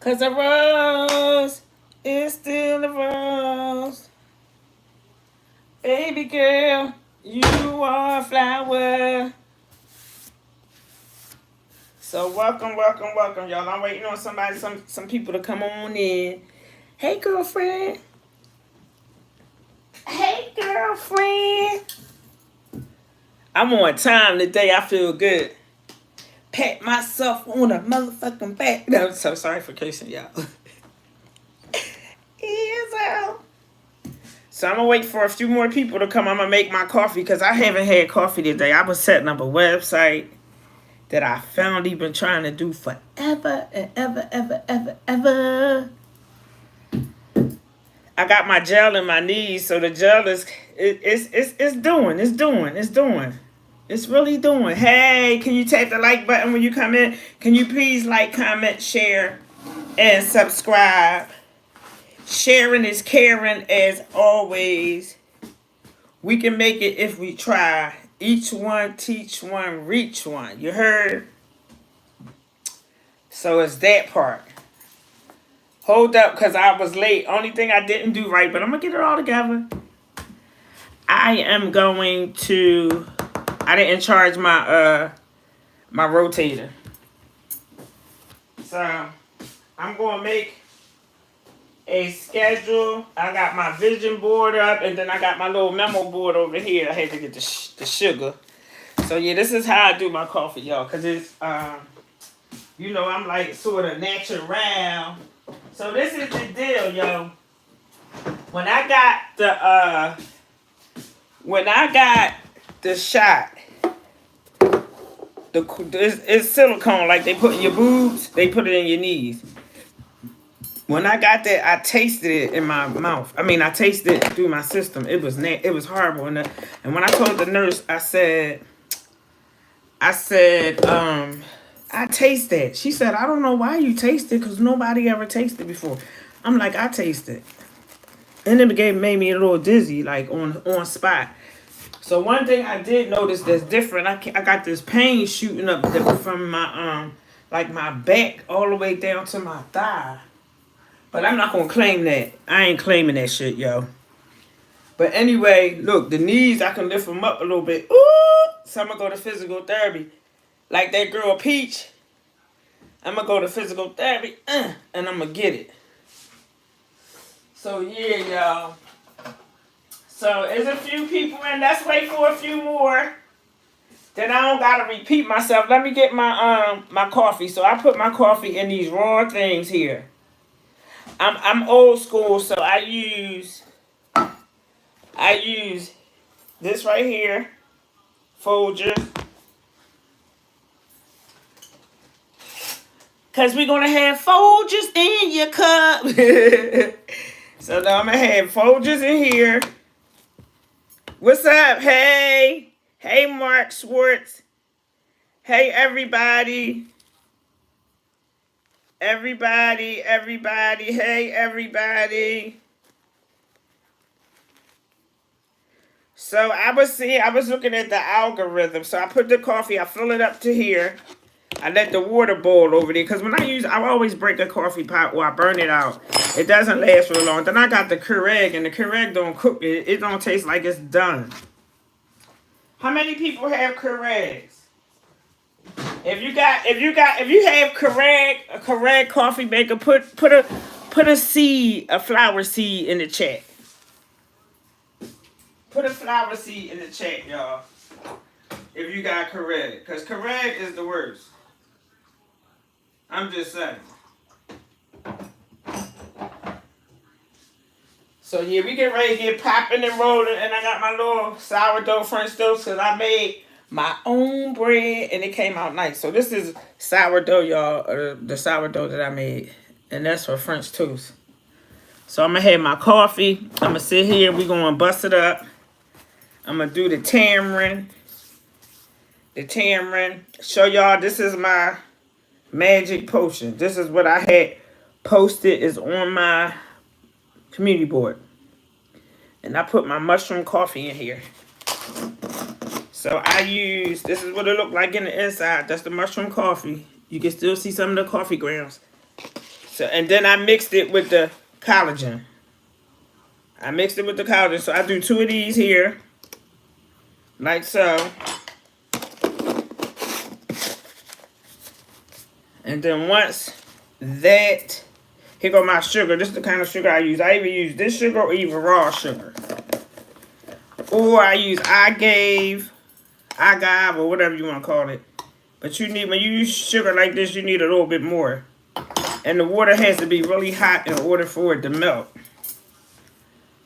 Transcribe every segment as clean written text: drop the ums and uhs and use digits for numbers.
'Cause a rose is still a rose. Baby girl, you are a flower. So welcome, welcome, welcome, y'all. I'm waiting on somebody, some people to come on in. Hey, girlfriend. Hey, girlfriend. I'm on time today. I feel good. Pat myself on the motherfucking back. No, I'm so sorry for cursing, y'all. So I'm gonna wait for a few more people to come. I'm gonna make my coffee because I haven't had coffee today. I was setting up a website that I finally been trying to do forever and ever. I got my gel in my knees, so the gel is it's doing. It's really doing. Hey, can you tap the like button when you come in? Can you please like, comment, share, and subscribe? Sharing is caring as always. We can make it if we try. Each one, teach one, reach one. You heard? So it's that part. Hold up, because I was late. Only thing I didn't do right, but I'm going to get it all together. I didn't charge my my rotator. So I'm going to make a schedule. I got my vision board up, and then I got my little memo board over here. I had to get the sugar. So yeah, this is how I do my coffee, y'all, because it's I'm like sort of natural. So this is the deal, yo. When I got the shot, it's silicone like they put in your boobs. They put it in your knees. When I got that, I tasted it in my mouth. I mean, I tasted it through my system. It was horrible. And when I told the nurse, I said, I taste that. She said, I don't know why you taste it because nobody ever tasted before. I'm like, I taste it. And it made me a little dizzy, like on spot. So one thing I did notice that's different, I got this pain shooting up from my like my back all the way down to my thigh. But I'm not gonna claim that. I ain't claiming that shit, yo. But anyway, look, the knees, I can lift them up a little bit. Ooh! So I'm gonna go to physical therapy. Like that girl Peach, I'm gonna go to physical therapy, and I'm gonna get it. So yeah, y'all. So there's a few people in. Let's wait for a few more. Then I don't gotta repeat myself. Let me get my my coffee. So I put my coffee in these raw things here. I'm old school, so I use this right here, Folgers. Because we're going to have Folgers in your cup. So now I'm going to have Folgers in here. What's up? Hey. Hey, Mark Schwartz. Hey, everybody. Everybody. Hey, everybody. So I was looking at the algorithm. So I put the coffee, I fill it up to here. I let the water boil over there because when I always break a coffee pot or I burn it out. It doesn't last for long. Then I got the Keurig, and the Keurig don't cook it. It don't taste like it's done. How many people have Keurigs? If you have a Keurig coffee maker, put a flower seed in the chat. Put a flower seed in the chat, y'all. If you got Keurig, because Keurig is the worst. I'm just saying. So yeah, we get ready to get popping and rolling, and I got my little sourdough French toast because I made my own bread and it came out nice. So this is sourdough, y'all, the sourdough that I made, and that's for French toast. So I'm gonna have my coffee. I'm gonna sit here. We're gonna bust it up. I'm gonna do the tamarind. Show y'all this is my magic potion. This is what I had posted is on my community board. And I put my mushroom coffee in here. So this is what it looked like in the inside. That's the mushroom coffee. You can still see some of the coffee grounds. So, and then I mixed it with the collagen. So I do 2 of these here. Like so. And then once that, here go my sugar. This is the kind of sugar I use. I either use this sugar or even raw sugar. Or I use agave, or whatever you want to call it. But you need, when you use sugar like this, you need a little bit more. And the water has to be really hot in order for it to melt.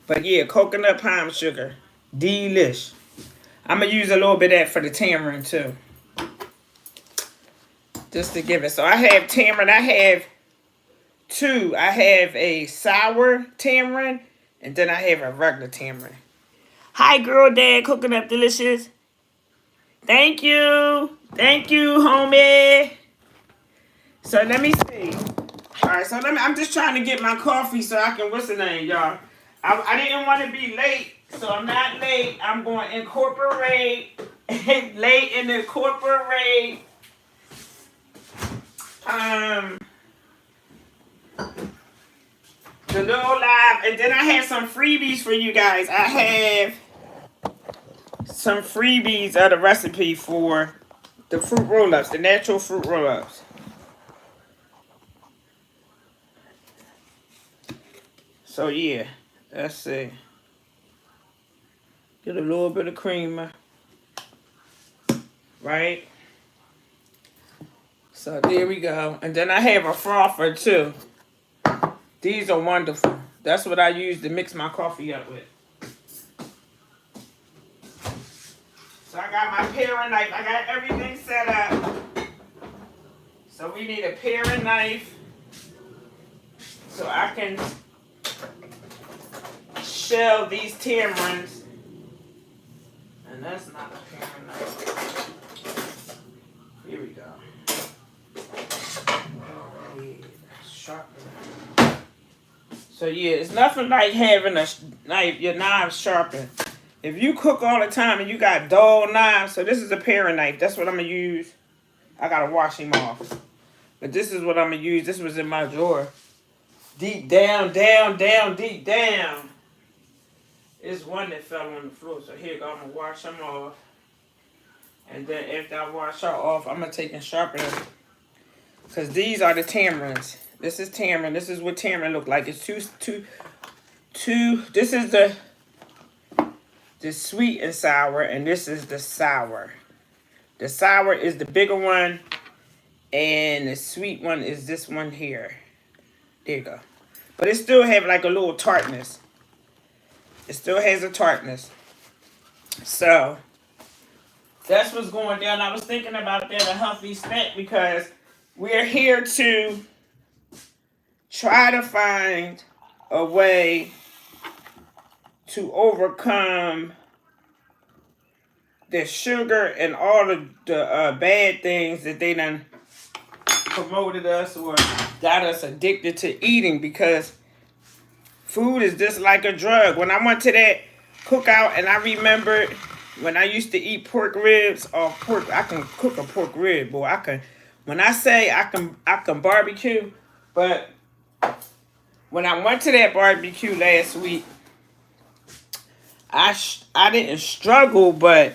But yeah, coconut palm sugar. Delish. I'm going to use a little bit of that for the tamarind too. Just to give it. So I have tamarind. I have 2. I have a sour tamarind. And then I have a regular tamarind. Hi, girl, dad, cooking up delicious. Thank you. Thank you, homie. So let me see. All right, so I'm just trying to get my coffee so I can, what's the name, y'all? I didn't want to be late, so I'm not late. I'm going to incorporate, late and incorporate, the little live. And then I have some freebies for you guys. I have some freebies of the recipe for the fruit roll-ups, the natural fruit roll-ups. So yeah, let's see. Get a little bit of creamer, right? So there we go. And then I have a frother too. These are wonderful. That's what I use to mix my coffee up with. So I got my paring knife. I got everything set up. So we need a paring knife so I can shell these tamarinds. And that's not a paring knife. Here we go. Sharpen. So yeah, it's nothing like having a knife, your knives sharpened. If you cook all the time and you got dull knives, so this is a paring knife. That's what I'm going to use. I got to wash him off. But this is what I'm going to use. This was in my drawer. Deep down, deep down. It's one that fell on the floor. So here you go. I'm going to wash them off. And then after I wash her off, I'm going to take and sharpen them. Because these are the tamarinds. This is tamarind. This is what tamarind look like. It's two. This is the sweet and sour, and this is the sour. The sour is the bigger one, and the sweet one is this one here. There you go. But it still have like a little tartness. It still has a tartness. So that's what's going down. I was thinking about that, a healthy snack, because we're here to try to find a way to overcome the sugar and all of the bad things that they done promoted us or got us addicted to eating, because food is just like a drug. When I went to that cookout and I remembered when I used to eat pork ribs or pork, I can cook a pork rib, boy. I can. When I say I can barbecue, but when I went to that barbecue last week, I didn't struggle, but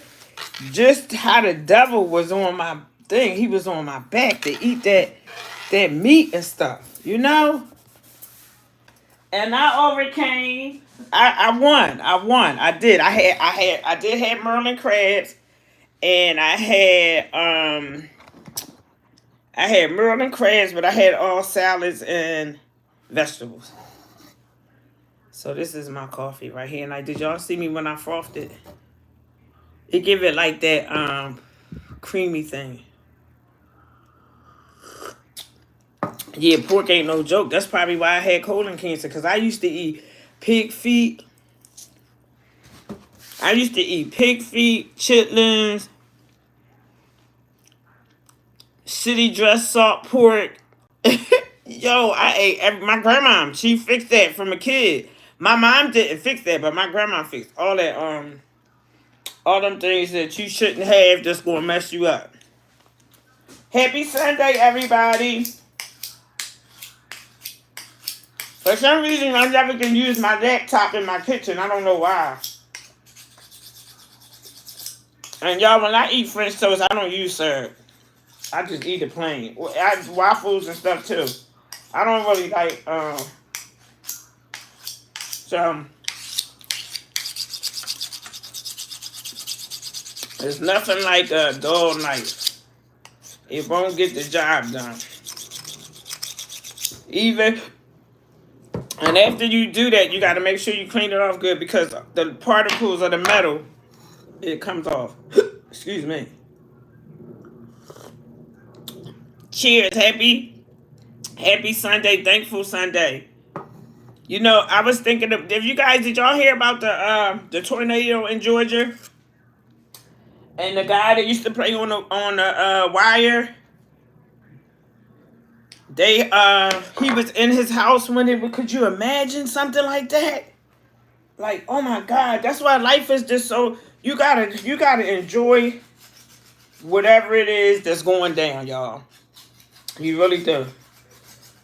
just how the devil was on my thing, he was on my back to eat that meat and stuff, you know? And I overcame. I won. I did. I did have Merlin crabs, and I had Merlin crabs, but I had all salads and vegetables. So this is my coffee right here. And like, did y'all see me when I frothed it? It give it like that creamy thing. Yeah, pork ain't no joke. That's probably why I had colon cancer, because I used to eat pig feet. I used to eat pig feet, chitlins, city dressed salt pork. Yo, I ate my grandma. She fixed that from a kid. My mom didn't fix that, but my grandma fixed all that. All them things that you shouldn't have that's gonna mess you up. Happy Sunday, everybody. For some reason, I never can use my laptop in my kitchen. I don't know why. And y'all, when I eat French toast, I don't use syrup. I just eat it plain. Waffles and stuff too. I don't really like, so it's nothing like a dull knife. It won't get the job done. Even, and after you do that, you got to make sure you clean it off good because the particles of the metal, it comes off. Excuse me. Cheers. Happy Sunday. Thankful Sunday. You know, I was thinking of, did y'all hear about the tornado in Georgia? And the guy that used to play on the wire, he was in his house when could you imagine something like that? Like, oh my God, that's why life is just so, you gotta enjoy whatever it is that's going down, y'all. You really do.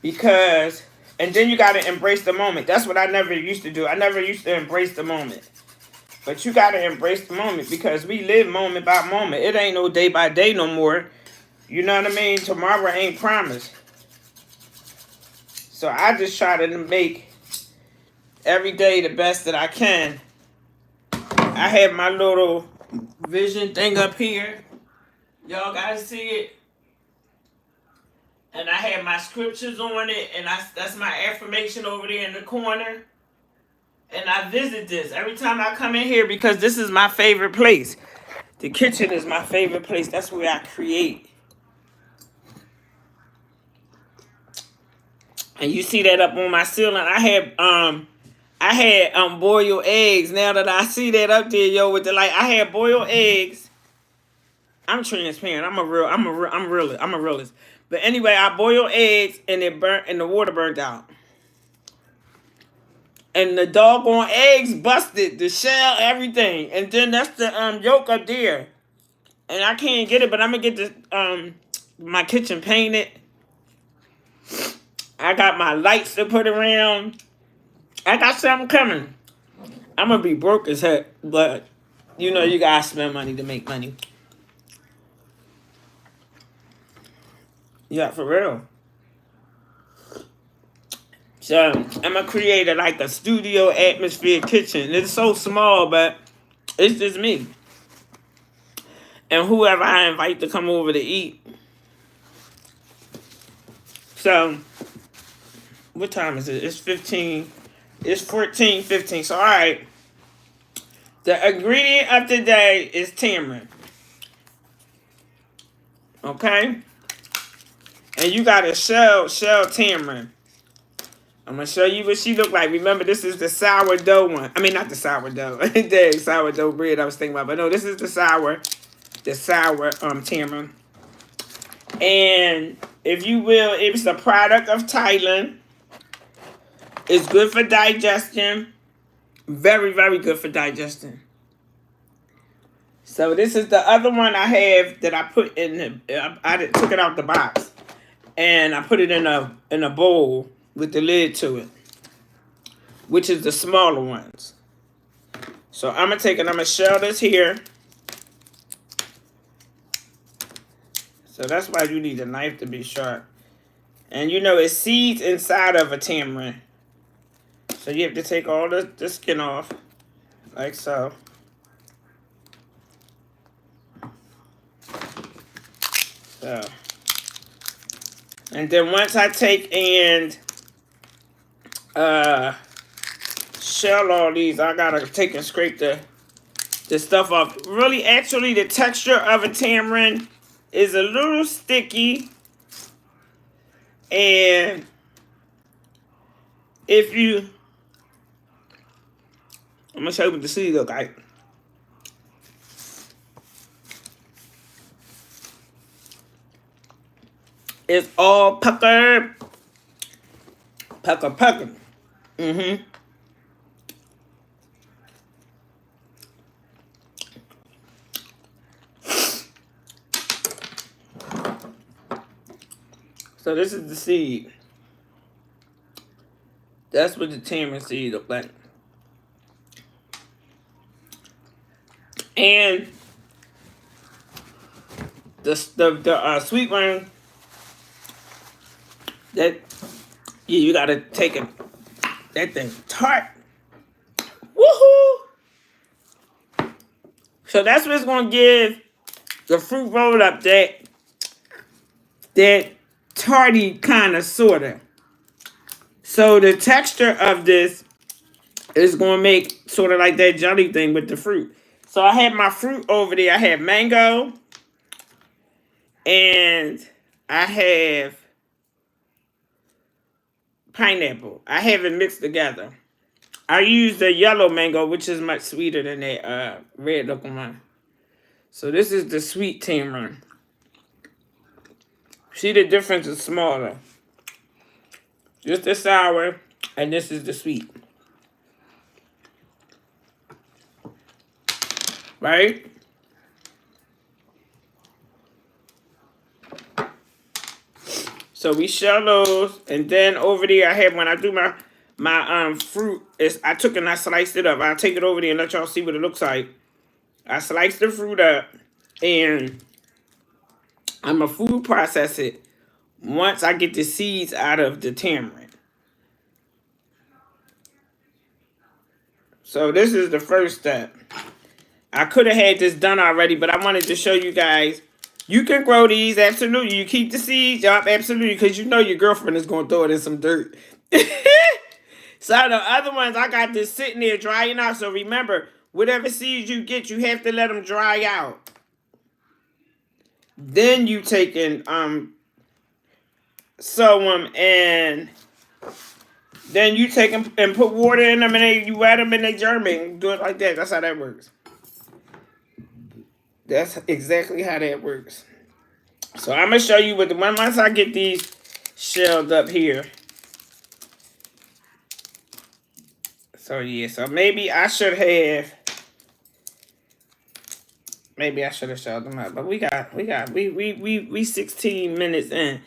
Because, and then you gotta embrace the moment. That's what I never used to do. I never used to embrace the moment. But you gotta embrace the moment because we live moment by moment. It ain't no day by day no more. You know what I mean? Tomorrow ain't promised. So I just try to make every day the best that I can. I have my little vision thing up here. Y'all guys see it? And I have my scriptures on it, and that's my affirmation over there in the corner. And I visit this every time I come in here because this is my favorite place. The kitchen is my favorite place. That's where I create. And you see that up on my ceiling. I had boiled eggs. Now that I see that up there, yo, with the light, I had boiled eggs. I'm transparent. I'm a realist. But anyway, I boiled eggs and it burnt and the water burnt out. And the doggone eggs busted, the shell, everything. And then that's the yolk up there. And I can't get it, but I'm gonna get the my kitchen painted. I got my lights to put around. I got something coming. I'm gonna be broke as heck, but you know you gotta spend money to make money. Yeah, for real. So I'm gonna create like a studio atmosphere kitchen. It's so small, but it's just me. And whoever I invite to come over to eat. So, what time is it? It's 15. It's 14:15. So, all right. The ingredient of the day is tamarind. Okay? And you got to shell tamarind. I'm going to show you what she look like. Remember, this is the sourdough one. I mean, not the sourdough. Dang, sourdough bread I was thinking about. But no, this is the sour tamarind. And if you will, it's a product of Thailand. It's good for digestion. Very, very good for digestion. So this is the other one I have that I put in I took it out the box. And I put it in a bowl with the lid to it. Which is the smaller ones. So I'm going to shell this here. So that's why you need a knife to be sharp. And you know it's seeds inside of a tamarind. So you have to take all the skin off. Like so. So. And then once I take and shell all these, I gotta take and scrape the stuff off. Really, actually, the texture of a tamarind is a little sticky. And if you, I'm gonna show you what the seeds look like. It's all pucker. Mm-hmm. So this is the seed. That's what the tamarind seed look like. And the sweet one, that, yeah, you gotta take it. That thing tart. Woohoo! So that's what's gonna give the fruit roll up that tarty kind of sorta. So the texture of this is gonna make sort of like that jelly thing with the fruit. So I have my fruit over there. I have mango and I have pineapple. I have it mixed together. I use the yellow mango, which is much sweeter than that red looking one. So this is the sweet tamarind. See, the difference is smaller. Just the sour, and this is the sweet. Right? So we shell those, and then over there I have, when I do my fruit, I took and I sliced it up. I'll take it over there and let y'all see what it looks like. I sliced the fruit up, and I'm going to food process it once I get the seeds out of the tamarind. So this is the first step. I could have had this done already, but I wanted to show you guys. You can grow these, absolutely. You keep the seeds, yup, absolutely, because you know your girlfriend is going to throw it in some dirt. So the other ones, I got this sitting there drying out. So remember, whatever seeds you get, you have to let them dry out. Then you take and sow them, and then you take them and put water in them, and you wet them and they germinate. Do it like that. That's how that works. That's exactly how that works. So I'm going to show you what once I get these shelled up here. So yeah, so maybe I should have shelled them up. But we 16 minutes in.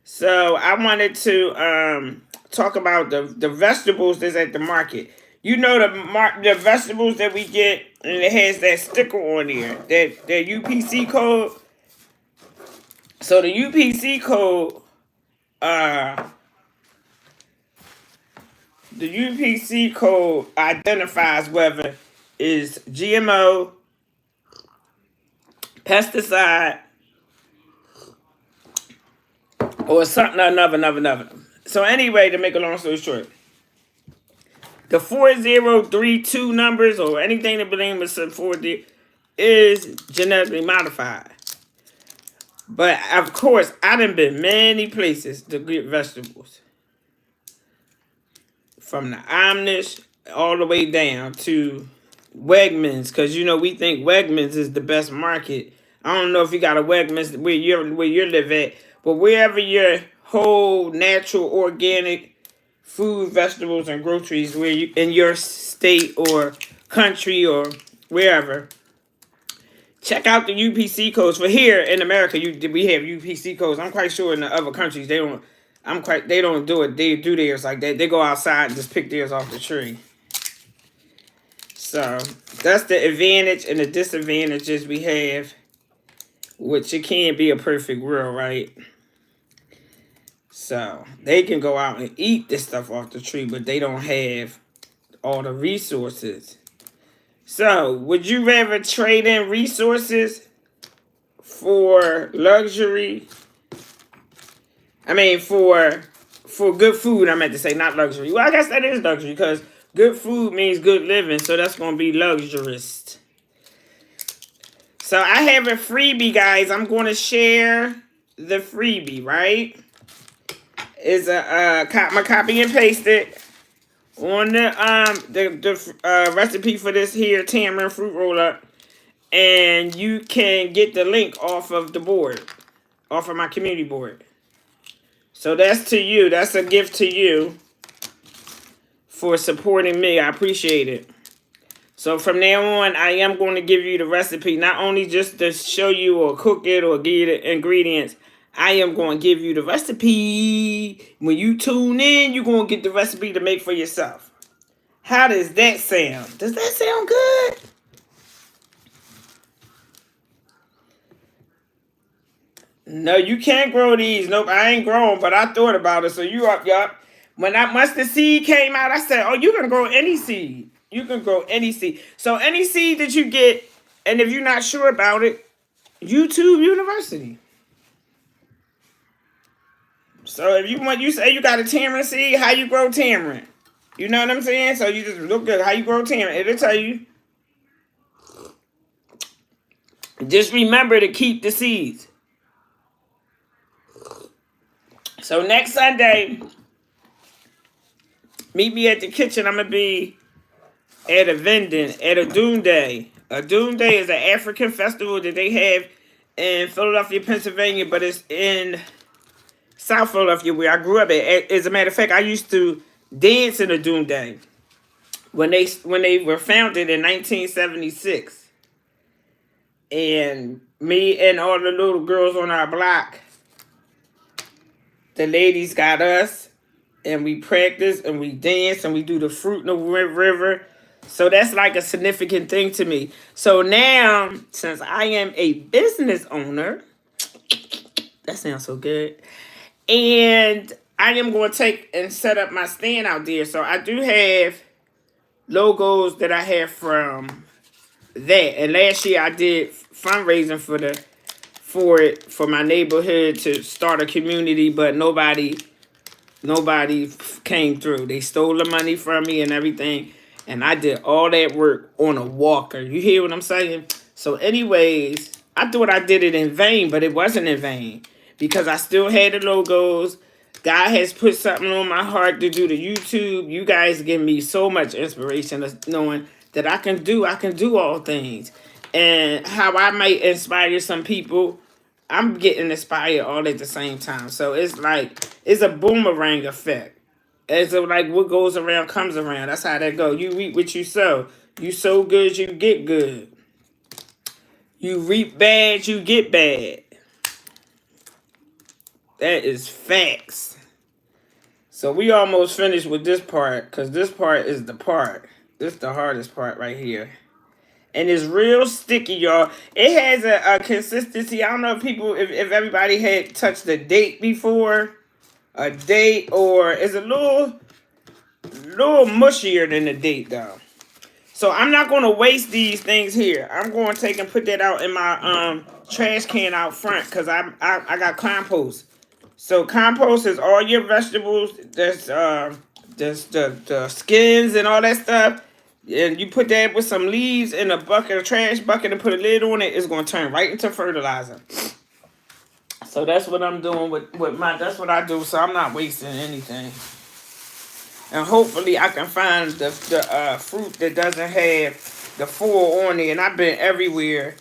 So I wanted to talk about the vegetables that's at the market. You know the vegetables that we get, and it has that sticker on there, that UPC code. So the UPC code, identifies whether it's GMO, pesticide, or something another. So anyway, to make a long story short, the 4032 numbers or anything that belongs with some 40 is genetically modified. But of course, I done been many places to get vegetables. From the Amish all the way down to Wegmans, because you know we think Wegmans is the best market. I don't know if you got a Wegmans where you live at, but wherever your whole natural organic food, vegetables, and groceries where you in your state or country or wherever, check out the UPC codes. For here in America, we have UPC codes. I'm quite sure in the other countries they don't. They don't do it. They do theirs like that. They go outside and just pick theirs off the tree. So that's the advantage and the disadvantages we have, which it can't be a perfect world, right? So they can go out and eat this stuff off the tree, but they don't have all the resources. So would you rather trade in resources for luxury? I mean, for good food, I meant to say, not luxury. Well, I guess that is luxury because good food means good living, so that's going to be luxurious. So I have a freebie, guys. I'm going to share the freebie, right? It's my copy and paste it on the recipe for this here tamarind fruit roller, and you can get the link off of the board, off of my community board. So that's to you. That's a gift to you for supporting me. I appreciate it. So from now on, I am going to give you the recipe, not only just to show you or cook it or give you the ingredients. I am going to give you the recipe. When you tune in, you're going to get the recipe to make for yourself. How does that sound? Does that sound good? No, you can't grow these. Nope, I ain't grown, but I thought about it. So you up, yup. When that mustard seed came out, I said, oh, you can grow any seed. You can grow any seed. So any seed that you get, and if you're not sure about it, YouTube University. So if you want, you say you got a tamarind seed, how you grow tamarind? You know what I'm saying? So you just look at how you grow tamarind. It'll tell you. Just remember to keep the seeds. So next Sunday, meet me at the kitchen. I'm going to be at a vending, at a Doom Day. A Doom Day is an African festival that they have in Philadelphia, Pennsylvania, but it's in South Philadelphia where I grew up at. As a matter of fact, I used to dance in a Doom Day when they were founded in 1976. And me and all the little girls on our block, the ladies got us, and we practice and we dance and we do the fruit in the river. So that's like a significant thing to me. So now, since I am a business owner, that sounds so good, and I am going to take and set up my stand out there. So I do have logos that I have from that. And last year I did fundraising for my neighborhood to start a community, but nobody came through. They stole the money from me and everything. And I did all that work on a walker. You hear what I'm saying? So anyways, I thought I did it in vain, but it wasn't in vain. Because I still had the logos. God has put something on my heart to do the YouTube. You guys give me so much inspiration of knowing that I can do all things. And how I might inspire some people, I'm getting inspired all at the same time. So it's like, it's a boomerang effect. It's like what goes around comes around. That's how that go. You reap what you sow. You sow good, you get good. You reap bad, you get bad. That is facts. So we almost finished with this part, because this part is the part. This is the hardest part right here. And it's real sticky, y'all. It has a consistency. I don't know if everybody had touched a date before. A date, or it's a little mushier than a date, though. So I'm not going to waste these things here. I'm going to take and put that out in my trash can out front, because I got compost. So compost is all your vegetables. There's the skins and all that stuff. And you put that with some leaves in a bucket, a trash bucket, and put a lid on it. It's going to turn right into fertilizer. So that's what I'm doing that's what I do. So I'm not wasting anything. And hopefully I can find the fruit that doesn't have the full on it. And I've been everywhere.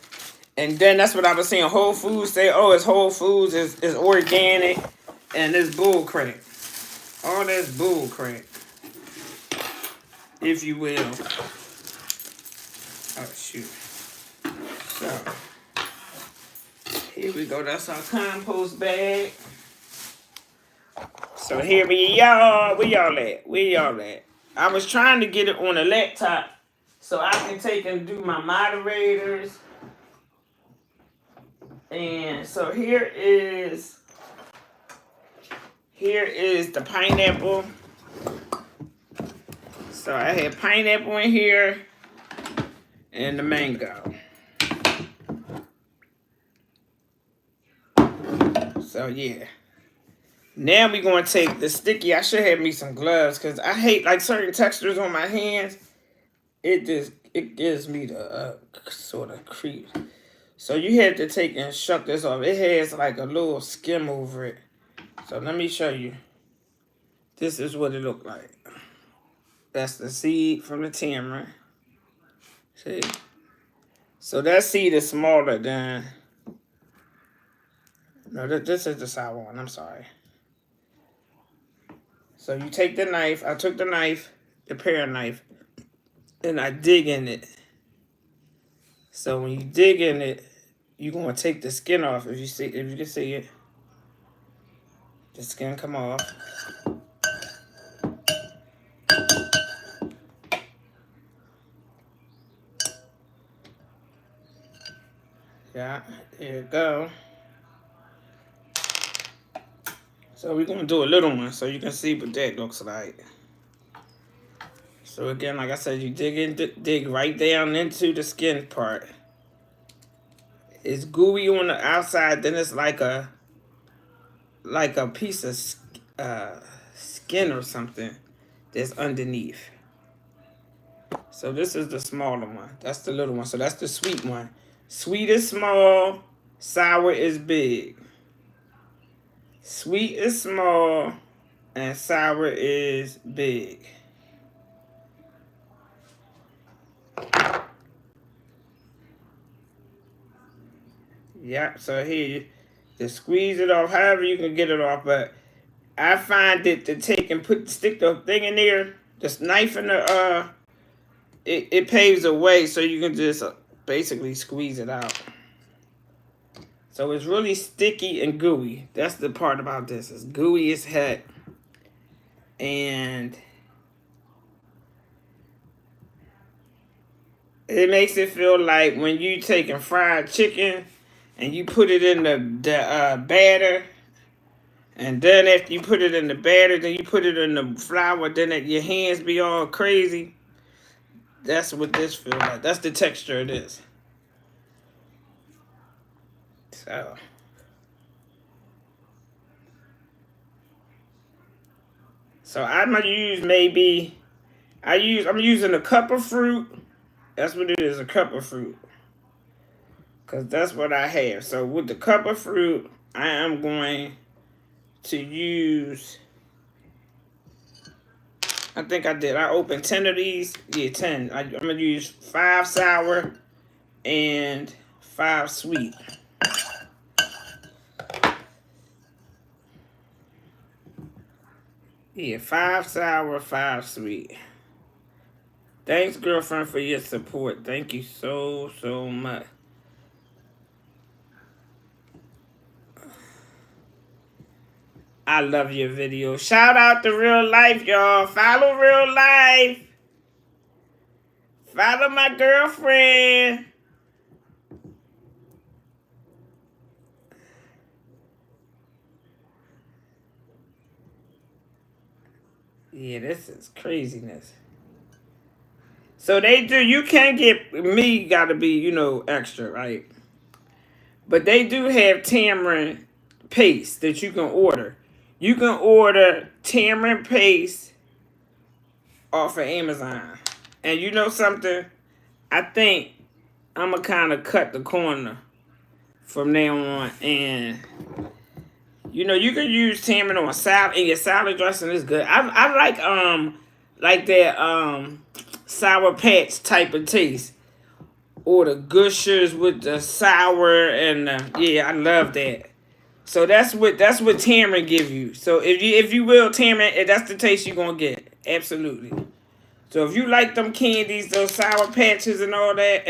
And then that's what I was saying. Whole Foods say, oh, it's Whole Foods, it's organic, and it's bull crap. All that's bull crap, if you will. Oh, shoot. So, here we go. That's our compost bag. So here we y'all. Where y'all at? I was trying to get it on a laptop so I can take and do my moderators. And so here is the pineapple. So I have pineapple in here and the mango. So yeah. Now we're going to take the sticky. I should have me some gloves, because I hate like certain textures on my hands. It gives me the sort of creep. So you have to take and shuck this off. It has like a little skim over it. So let me show you. This is what it looked like. That's the seed from the tamarind. See? So that seed is smaller than... No, this is the sour one. I'm sorry. So you take the knife. I took the knife, the pear knife, and I dig in it. So when you dig in it, you're going to take the skin off, if you can see it. The skin come off. Yeah, there you go. So we're gonna do a little one so you can see what that looks like. So again, like I said, you dig right down into the skin part. It's gooey on the outside, then it's like a piece of skin or something that's underneath. So this is the smaller one. That's the little one. So that's the sweet one. Sweet is small, sour is big. Sweet is small, and sour is big. Yep, so here you just squeeze it off however you can get it off, but I find it to take and stick the thing in there, this knife in the it paves the way so you can just basically squeeze it out. So it's really sticky and gooey. That's the part about this. It's gooey as heck. And it makes it feel like when you taking fried chicken and you put it in the batter, and then after you put it in the batter, then you put it in the flour, then your hands be all crazy. That's what this feels like. That's the texture it is. So I'm gonna use I'm using a cup of fruit. That's what it is, a cup of fruit. Cause that's what I have. So with the cup of fruit, I am going to use, I think I did. I opened 10 of these. Yeah, 10. I'm gonna use 5 sour and 5 sweet. Yeah, 5 sour, 5 sweet. Thanks, girlfriend, for your support. Thank you so much. I love your video. Shout out to Real Life, y'all. Follow Real Life. Follow my girlfriend. Yeah, this is craziness. So they do, you can't get, me gotta be, extra, right? But they do have tamarind paste that you can order. You can order tamarind paste off of Amazon. And you know something? I think I'm going to kind of cut the corner from now on. And, you can use tamarind on salad. And your salad dressing is good. I like that Sour Patch type of taste. Or the gushers with the sour and yeah, I love that. So that's what tamarind give you. So if you will tamarind, that's the taste you're gonna get. Absolutely. So if you like them candies, those Sour Patches and all that,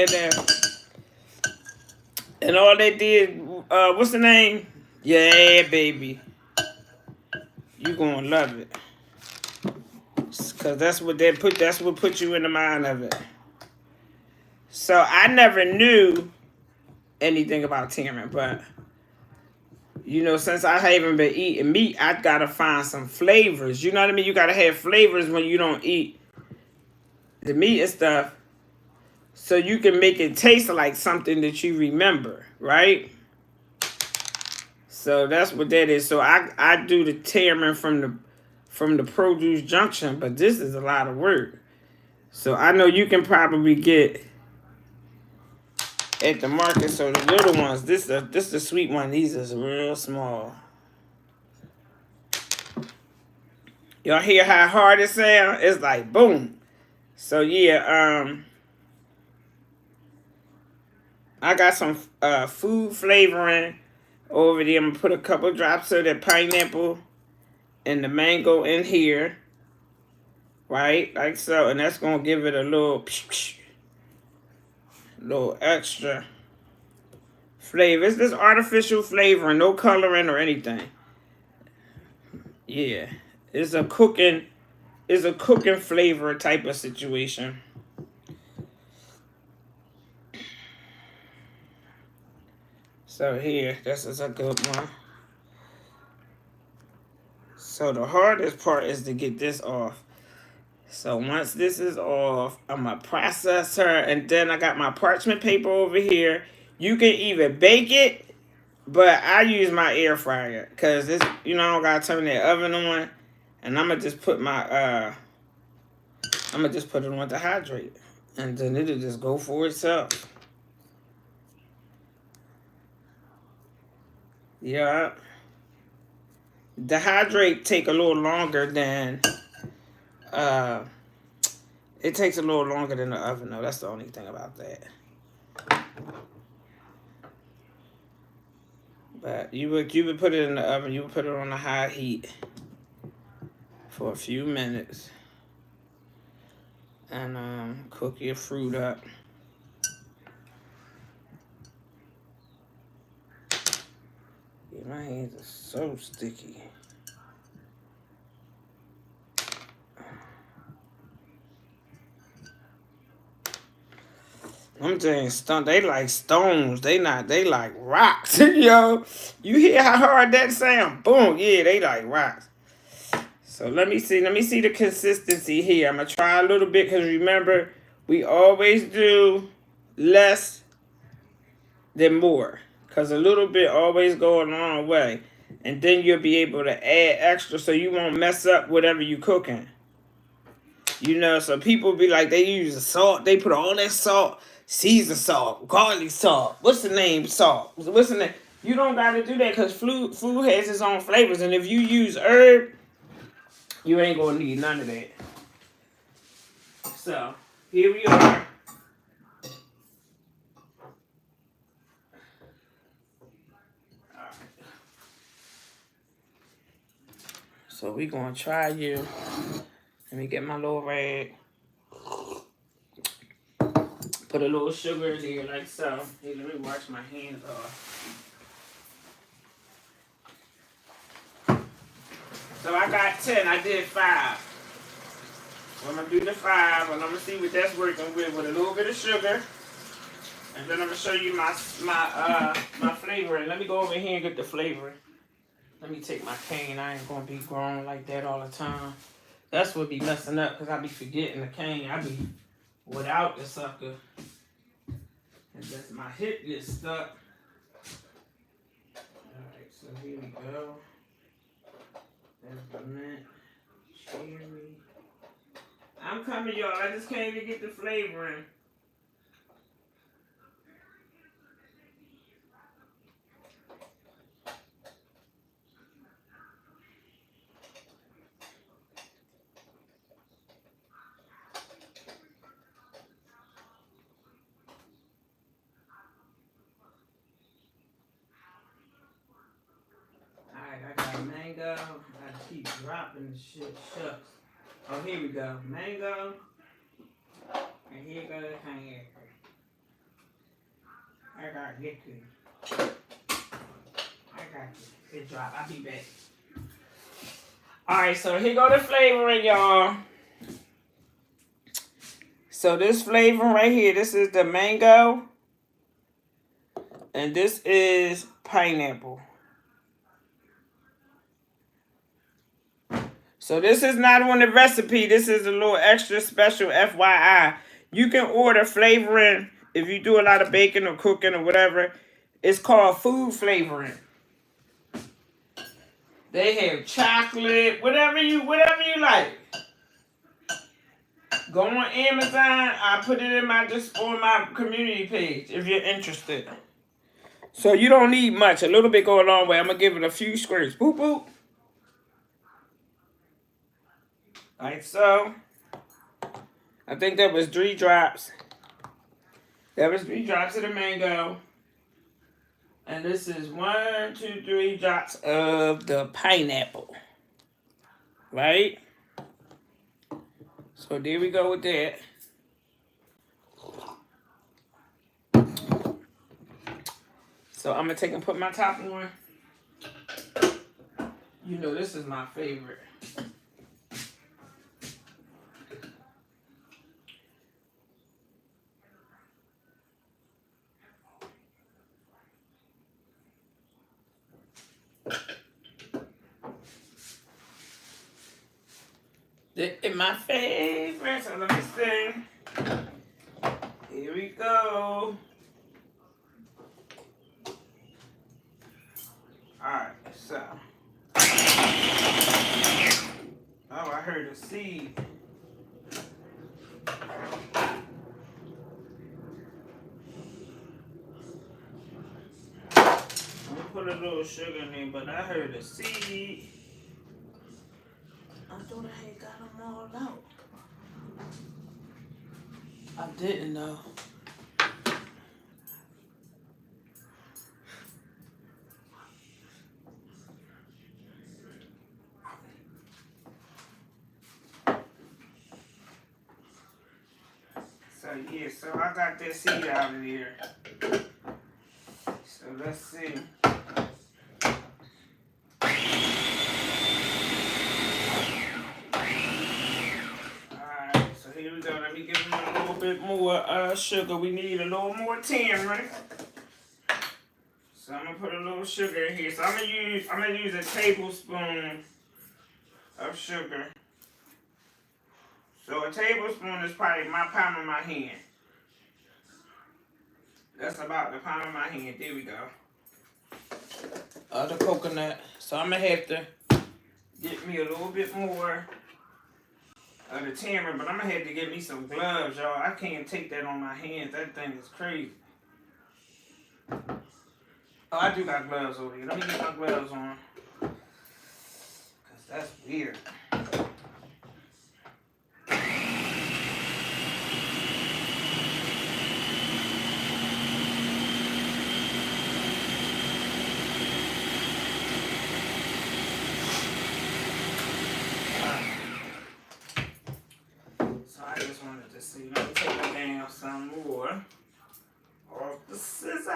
and all they did, what's the name? Yeah, baby, you gonna love it. Cause that's what put you in the mind of it. So I never knew anything about tamarind, but since I haven't been eating meat, I gotta find some flavors. You know what I mean? You gotta have flavors when you don't eat the meat and stuff, so you can make it taste like something that you remember, right? So that's what that is. So I do the tamarind from the produce junction, but this is a lot of work. So I know you can probably get at the market. So the little ones, this the sweet one. These is real small. Y'all hear how hard it sounds? It's like boom. So yeah, I got some food flavoring over there. I'm gonna put a couple drops of the pineapple and the mango in here, right? Like so, and that's gonna give it a little extra flavor. It's this artificial flavoring, no coloring or anything. Yeah, it's a cooking flavor type of situation. So here, this is a good one. So the hardest part is to get this off. So once this is off, I'm gonna process her, and then I got my parchment paper over here. You can either bake it, but I use my air fryer because this, I don't gotta turn the oven on, and I'm gonna just put it on to hydrate, and then it'll just go for itself. Yeah, dehydrate take a little longer than uh, it takes a little longer than the oven though. That's the only thing about that. But you would put it in the oven. You would put it on a high heat for a few minutes, and cook your fruit up. Yeah, my hands are so sticky. I'm saying they like stones. They like rocks. Yo, you hear how hard that sound? Boom. Yeah, they like rocks. So let me see the consistency here. I'm gonna try a little bit because remember, we always do less than more. Because a little bit always go a long way. And then you'll be able to add extra so you won't mess up whatever you cooking. So people be like, they use the salt. They put all that salt, Caesar salt, garlic salt. What's the name? Salt. What's the name? You don't got to do that because food has its own flavors. And if you use herb, you ain't going to need none of that. So, here we are. So, we going to try you. Let me get my little rag. Put a little sugar in there like so. Hey, let me wash my hands off. So I got 10. I did 5. So I'm going to do the 5, and I'm going to see what that's working with a little bit of sugar. And then I'm going to show you my flavoring. Let me go over here and get the flavoring. Let me take my cane. I ain't going to be growing like that all the time. That's what be messing up because I be forgetting the cane. I be without the sucker. And just my hip gets stuck. Alright, so here we go. That's the mint. Cherry. I'm coming, y'all. I just can't even get the flavoring. I got mango. I keep dropping the shit. Shucks. Oh, here we go. Mango. And here goes the pineapple. I got hickory. I got it drop. I'll be back. Alright, so here go the flavoring, y'all. So this flavor right here, this is the mango. And this is pineapple. So this is not on the recipe. This is a little extra special FYI. You can order flavoring if you do a lot of baking or cooking or whatever. It's called food flavoring. They have chocolate, whatever you like. Go on Amazon. I put it on my community page if you're interested. So you don't need much. A little bit go a long way. I'm gonna give it a few squirts. Boop boop. Like so. I think that was 3 drops. That was 3 drops of the mango. And this is 1, 2, 3 drops of the pineapple. Right? So there we go with that. So I'm going to take and put my top on. You know, this is my favorite. This is my favorite. So let me see. Here we go. Alright, so. Oh, I heard a seed. I'm gonna put a little sugar in there, but I heard a seed. I thought I had got them all out. I didn't know. So yeah, so I got that seed out of there. So let's see. Alright, so here we go. Let me give them a little bit more sugar. We need a little more tamarind. So I'm gonna put a little sugar in here. So I'm gonna use a tablespoon of sugar. So a tablespoon is probably my palm of my hand. That's about the palm of my hand. There we go. The coconut. So I'm gonna have to get me a little bit more of the tamarind, but I'm gonna have to get me some gloves, y'all. I can't take that on my hands. That thing is crazy. Oh, I do got gloves over here. Let me get my gloves on. Cause that's weird. So I just wanted to see. Let me take down some more off the scissor.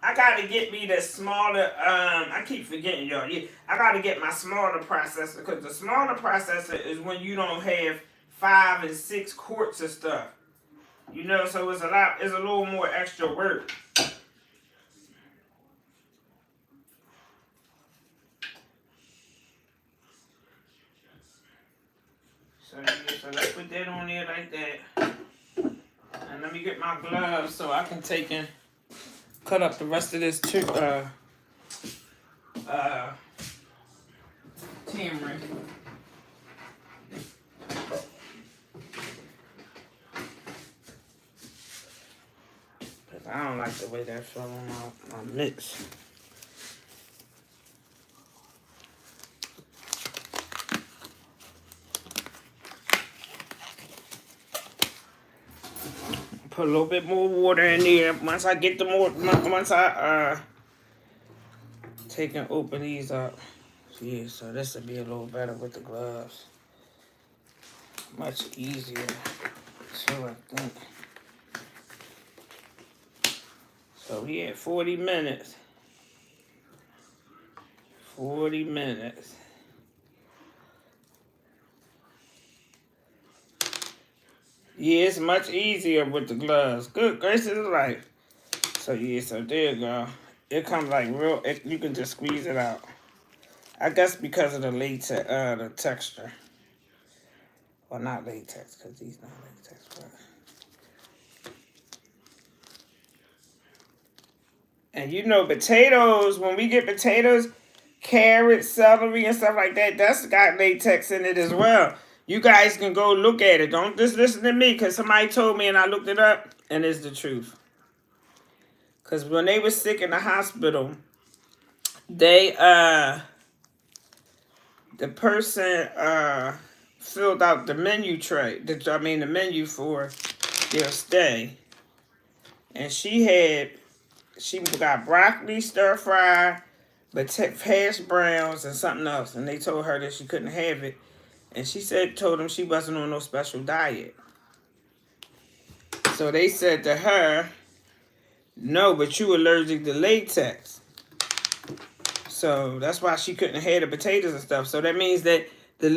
I gotta get me the smaller, I keep forgetting y'all. Yeah, I gotta get my smaller processor, because the smaller processor is when you don't have 5 and 6 quarts of stuff. You know, so it's a little more extra work. So yeah, so let's put that on there like that. And let me get my gloves so I can take and cut up the rest of this tamarind. Cause I don't like the way that fell on my mitts. Put a little bit more water in there. Once I get the more, once I take and open these up. Yeah, so this will be a little better with the gloves. Much easier, too, I think. So we at 40 minutes. 40 minutes. Yeah, it's much easier with the gloves. Good gracious life. So yeah, so there you go. It comes like real, you can just squeeze it out. I guess because of the latex, the texture. Well, not latex, because these not latex, but. And you know, potatoes, when we get potatoes, carrots, celery, and stuff like that, that's got latex in it as well. You guys can go look at it. Don't just listen to me, because somebody told me and I looked it up, and it's the truth. Because when they were sick in the hospital, they, the person, filled out the menu tray, the menu for their stay. And she got broccoli stir fry, but hash browns and something else. And they told her that she couldn't have it. And she told them she wasn't on no special diet. So they said to her, no, but you allergic to latex. So that's why she couldn't have the potatoes and stuff. So that means that the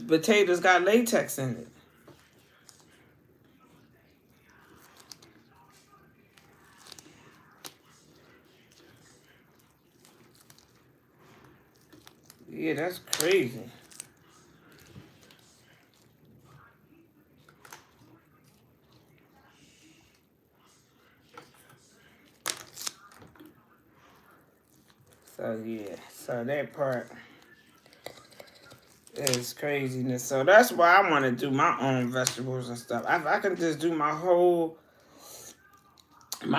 potatoes got latex in it. Yeah, that's crazy. So yeah, so that part is craziness. So that's why I want to do my own vegetables and stuff. I can just do my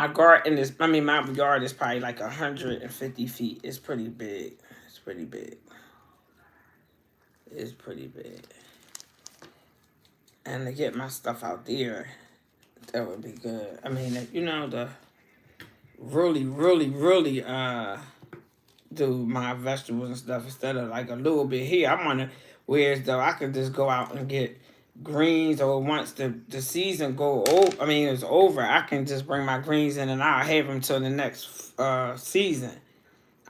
garden is. I mean, my yard is probably like 150 feet. It's pretty big. It's pretty big. It's pretty big. And to get my stuff out there, that would be good. I mean, the really do my vegetables and stuff instead of like a little bit here. I want to, whereas though I could just go out and get greens, or once the season is over, I can just bring my greens in and I'll have them till the next season.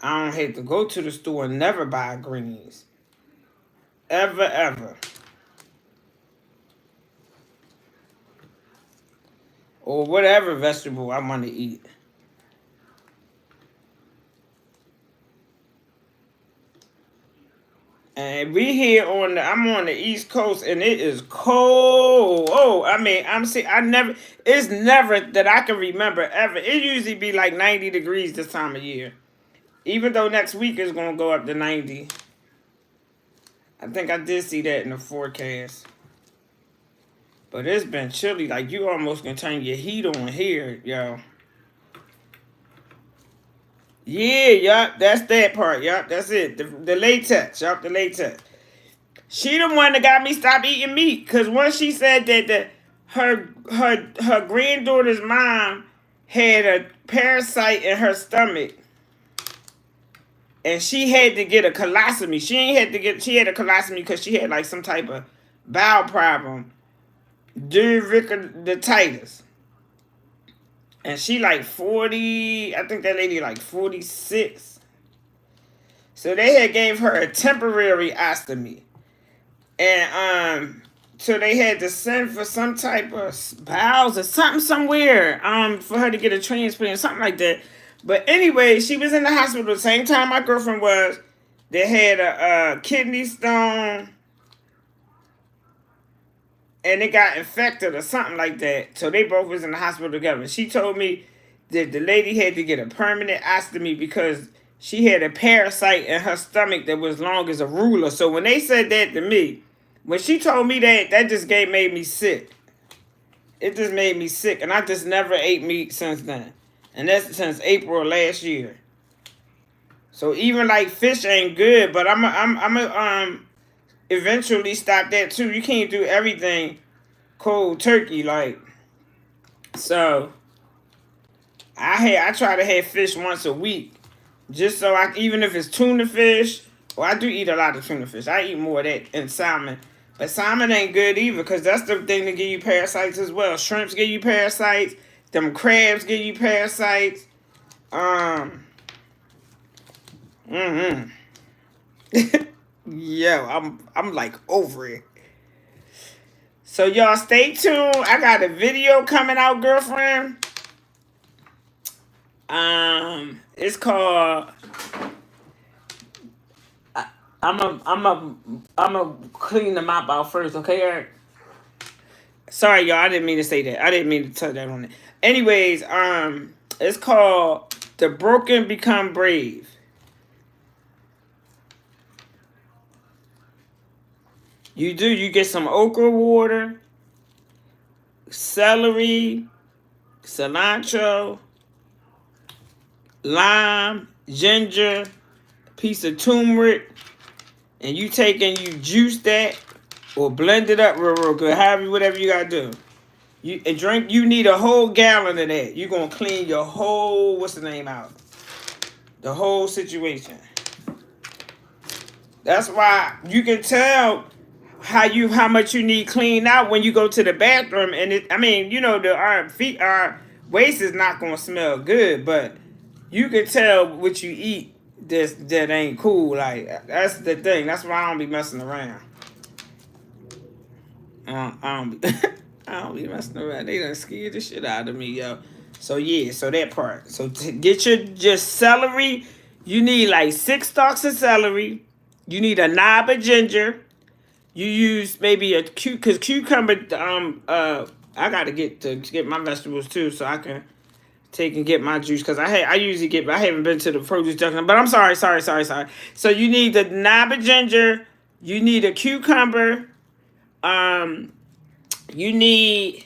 I don't have to go to the store and never buy greens. Ever. Or whatever vegetable I want to eat. And I'm on the East Coast, and it is cold. Oh, I mean, it's never that I can remember ever. It usually be like 90 degrees this time of year. Even though next week is going to go up to 90. I think I did see that in the forecast. But it's been chilly. Like, you almost can turn your heat on here, yo. Yeah, yup, that's that part, yup, that's it. The latex, yup, the latex. She the one that got me stop eating meat. Cause once she said that her granddaughter's mom had a parasite in her stomach, and she had to get a colostomy. She had a colostomy because she had like some type of bowel problem, diverticulitis. And she like 40, I think that lady like 46. So they had gave her a temporary ostomy. And so they had to send for some type of bowels or something somewhere for her to get a transplant or something like that. But anyway, she was in the hospital the same time my girlfriend was. They had a kidney stone, and it got infected or something like that. So they both was in the hospital together. She told me that the lady had to get a permanent ostomy because she had a parasite in her stomach that was long as a ruler. So when they said that to me, when she told me that just made me sick. It just made me sick, and I just never ate meat since then. And that's since April last year. So even like fish ain't good, but I'm eventually stop that too. You can't do everything cold turkey like. So I try to have fish once a week, just so even if it's tuna fish. Well, I do eat a lot of tuna fish. I eat more of that and salmon. But salmon ain't good either, because that's the thing that give you parasites as well. Shrimps give you parasites. Them crabs give you parasites. Mm-hmm. Yo, I'm like over it. So y'all stay tuned. I got a video coming out, girlfriend. It's called. I'm a clean the mop out first, okay, Eric? Sorry, y'all. I didn't mean to say that. I didn't mean to touch that on it. Anyways, it's called "The Broken Become Brave." You get some okra water, celery, cilantro, lime, ginger, piece of turmeric, and you take and you juice that or blend it up real good. Whatever you gotta do. You need a whole gallon of that. You're gonna clean your whole out. The whole situation. That's why you can tell how much you need cleaned out when you go to the bathroom, and our waste is not gonna smell good, but you can tell what you eat that ain't cool. Like that's the thing. That's why I don't be messing around. I don't be, I don't be messing around. They done scared the shit out of me, yo. So yeah, so that part. So to get your just celery, you need like 6 stalks of celery. You need a knob of ginger. You use maybe a cause cucumber. I gotta get my vegetables too, so I can take and get my juice. Cause I usually get. I haven't been to the produce junction, but I'm sorry. So you need the knob of ginger. You need a cucumber. Um, you need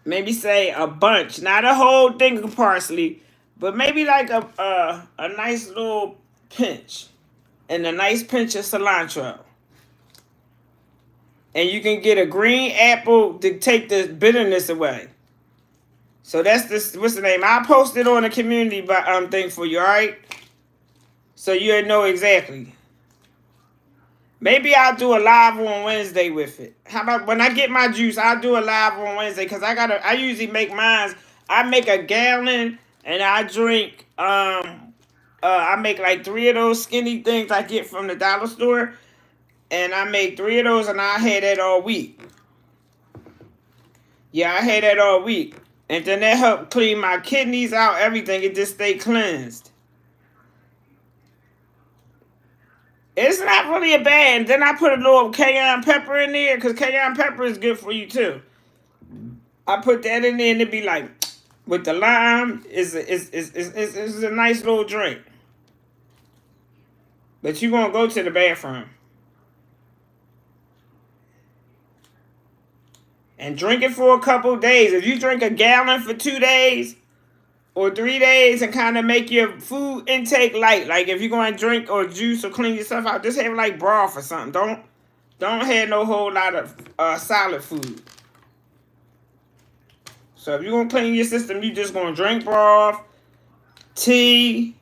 maybe say a bunch, not a whole thing of parsley, but maybe like a nice little pinch, and a nice pinch of cilantro. And you can get a green apple to take the bitterness away. So that's this. What's the name? I'll post it on the community thing for you. All right. So you know exactly. Maybe I'll do a live on Wednesday with it. How about when I get my juice? I'll do a live on Wednesday because I usually make mine. I make a gallon and I drink. I make like 3 of those skinny things I get from the dollar store, and I make 3 of those, and I had that all week. Yeah, I had that all week. And then that helped clean my kidneys out, everything. It just stay cleansed. It's not really a bad. And then I put a little cayenne pepper in there because cayenne pepper is good for you too. I put that in there and it be like, with the lime, it's a nice little drink. But you gonna go to the bathroom. And drink it for a couple of days. If you drink a gallon for 2 days or 3 days and kind of make your food intake light, like if you're going to drink or juice or clean yourself out, just have like broth or something. Don't have no whole lot of solid food. So if you're going to clean your system, you just going to drink broth, tea,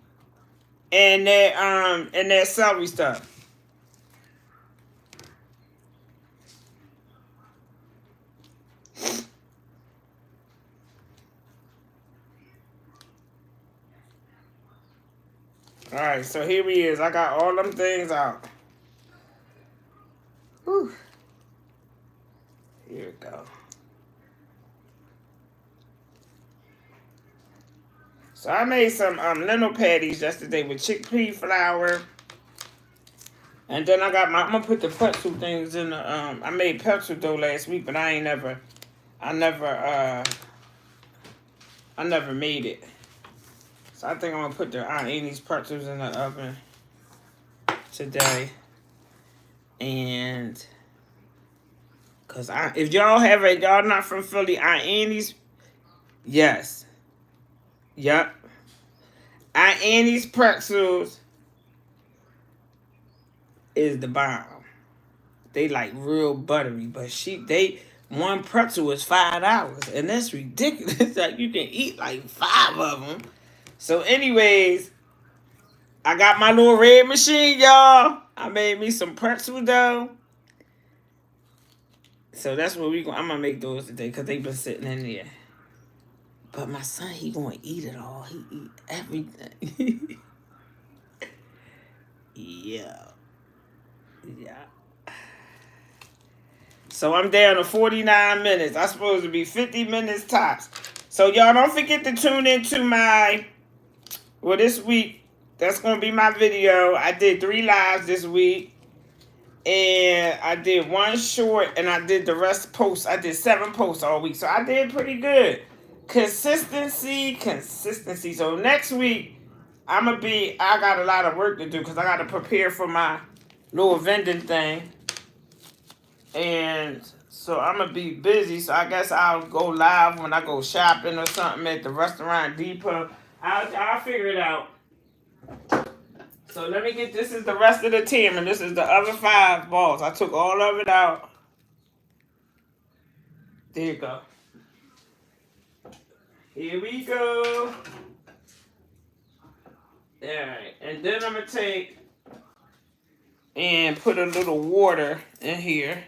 and that celery stuff. Alright, so here he is. I got all them things out. Whew. Here we go. So I made some lentil patties yesterday with chickpea flour. And then I'm gonna put the pretzel things in the I made pretzel dough last week, but I never made it. So I think I'm gonna put the Aunt Annie's pretzels in the oven today. And cause if y'all y'all not from Philly, Aunt Annie's, yes. Yep. Aunt Annie's pretzels is the bomb. They like real buttery, but one pretzel is $5, and that's ridiculous. Like you can eat like 5 of them. So, anyways, I got my little red machine, y'all. I made me some pretzel dough. So that's what I'm gonna make those today because they've been sitting in there. But my son, he gonna eat it all. He eat everything. Yeah. So I'm down to 49 minutes. I'm supposed to be 50 minutes tops. So y'all don't forget to tune into this week, that's going to be my video. I did 3 lives this week. And I did 1 short and I did the rest posts. I did 7 posts all week. So I did pretty good. Consistency. So next week, I got a lot of work to do because I got to prepare for my little vending thing. And so I'm going to be busy. So I guess I'll go live when I go shopping or something at the restaurant depot. I'll figure it out. So let me get, this is the rest of the team, and this is the other 5 balls. I took all of it out. There you go. Here we go. Alright, and then I'm going to take and put a little water in here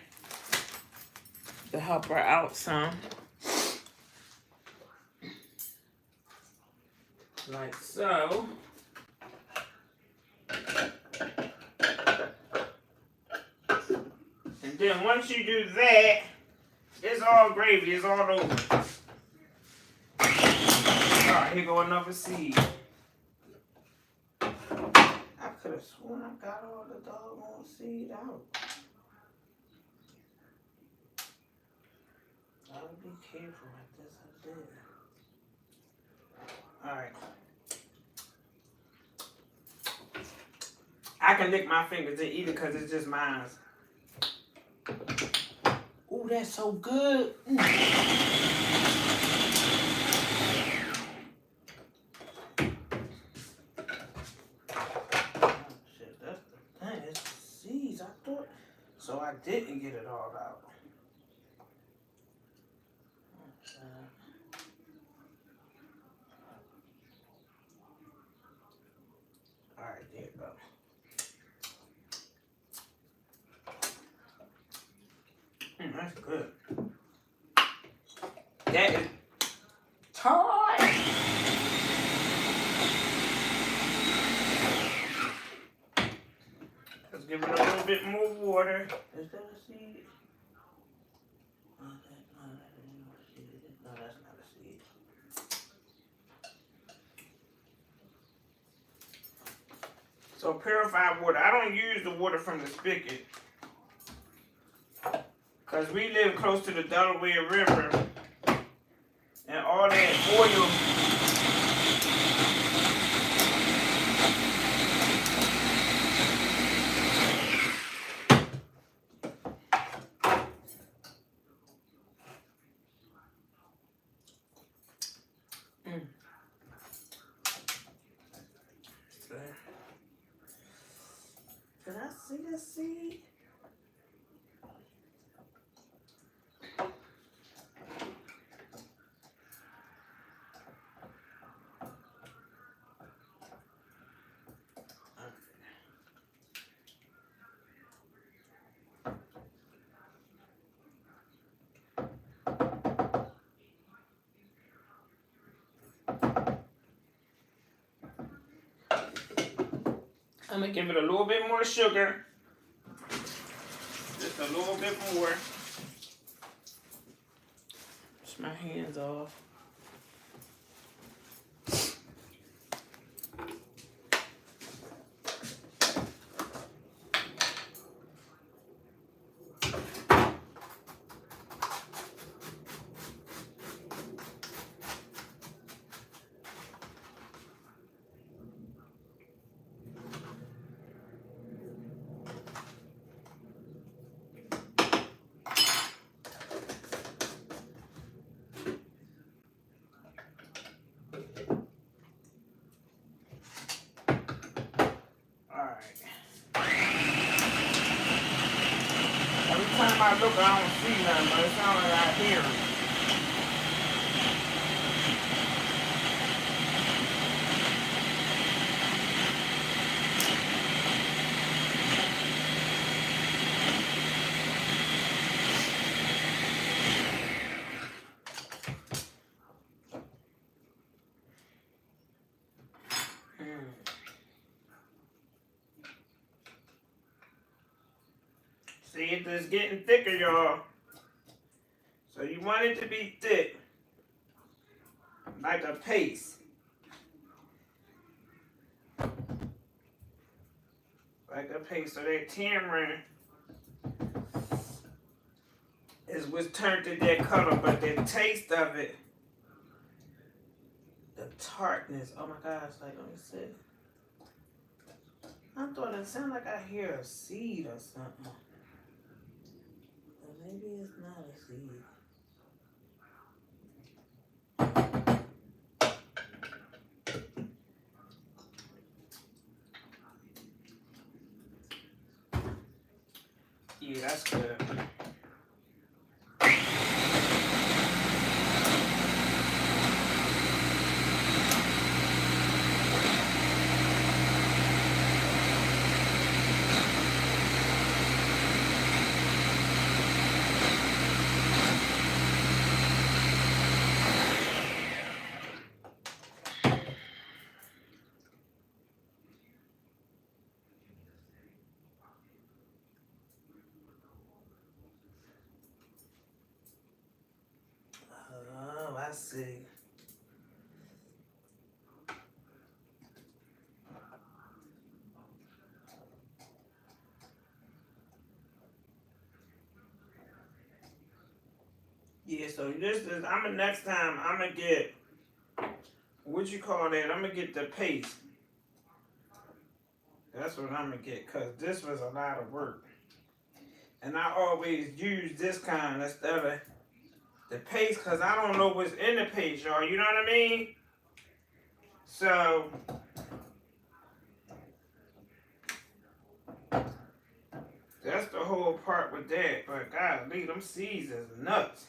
to help her out some. Like so. And then once you do that, it's all gravy. It's all over. Alright, here go another seed. I could have sworn I got all the doggone seed out. Gotta be careful like this. I did. Alright. I can lick my fingers and eat it because it's just mine. Ooh, that's so good. Oh, shit, that's the thing. It's seeds. I thought. So I didn't get it all out. Alright, there you go. That's good. That is toy. Let's give it a little bit more water. Is that a seed? No, that's not a seed. So purified water. I don't use the water from the spigot. Because we live close to the Delaware River. And all that oil. Did I see the seed? I'm going to give it a little bit more sugar. Just a little bit more. Wash my hands off. Every time I look, I don't see nothing, but it sounds like I hear it. See, it's getting thicker, y'all. So you want it to be thick, like a paste. Like a paste. So that tamarind is what's turned to that color, but the taste of it, the tartness. Oh my gosh, like, let me see. I thought it sounded like I hear a seed or something. But maybe it's not a seed. Yeah, that's good. I see. Yeah, so this is, next time, I'm gonna get, what you call that? I'm gonna get the paste. That's what I'm gonna get, cause this was a lot of work. And I always use this kind instead of the paste, cause I don't know what's in the paste, y'all. You know what I mean? So that's the whole part with that. But golly, them seeds is nuts.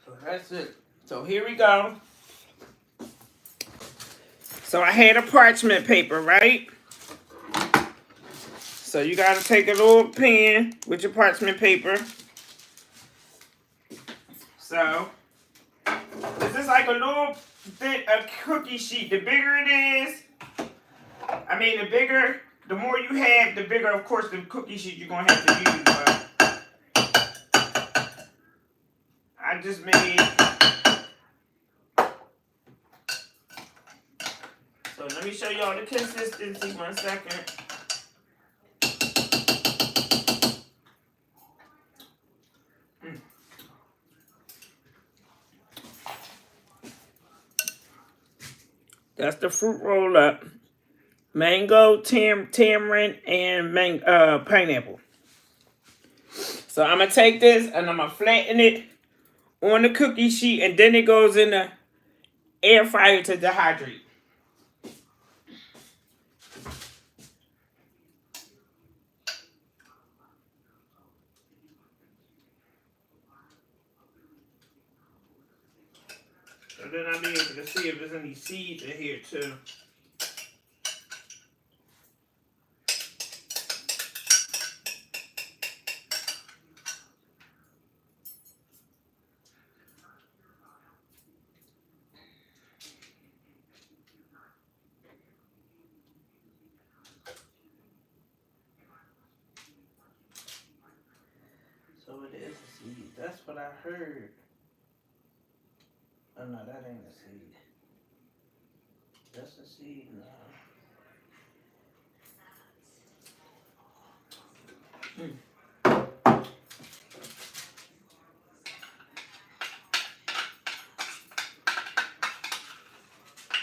So that's it. So here we go. So I had a parchment paper, right? So you gotta take a little pen with your parchment paper. So this is like a little bit of cookie sheet. The bigger it is, the more you have, the bigger, of course, the cookie sheet you're gonna have to use. But I just made. So let me show y'all the consistency. 1 second. That's the fruit roll up. Mango, tamarind, and pineapple. So I'm gonna take this and I'm gonna flatten it on the cookie sheet, and then it goes in the air fryer to dehydrate. So then I'll be able to see if there's any seeds in here too. So it is a seed. That's what I heard. Oh no, that ain't a seed. That's a seed now.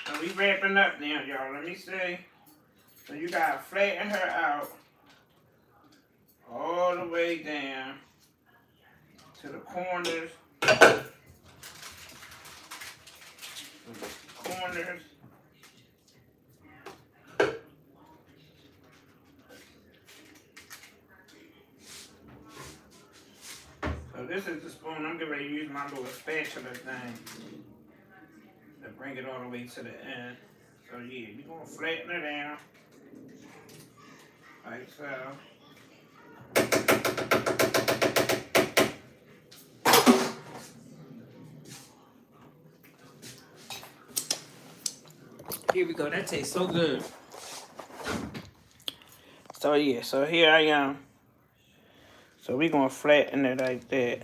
So we wrapping up now, y'all. Let me see. So you gotta flatten her out all the way down to the corners. Corners. So this is the spoon. I'm getting ready to use my little spatula thing to bring it all the way to the end. So yeah, you're gonna flatten it down like so. Here we go. That tastes so good. So yeah, so here I am. So we're gonna flatten it like that.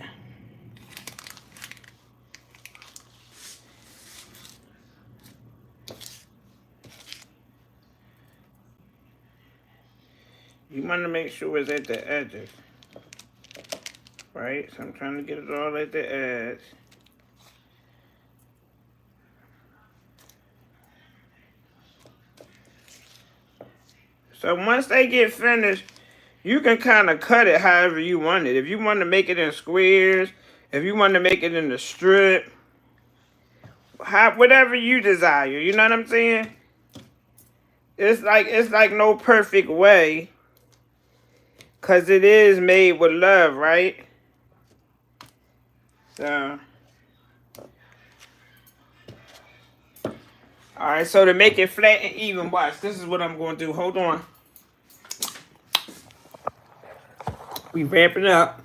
You want to make sure it's at the edges, right? So I'm trying to get it all at the edge. So once they get finished, you can kind of cut it however you want it. If you want to make it in squares, if you want to make it in the strip, whatever you desire. You know what I'm saying? It's like no perfect way, cause it is made with love, right? So, all right. So to make it flat and even, watch. This is what I'm going to do. Hold on. We wrapping up.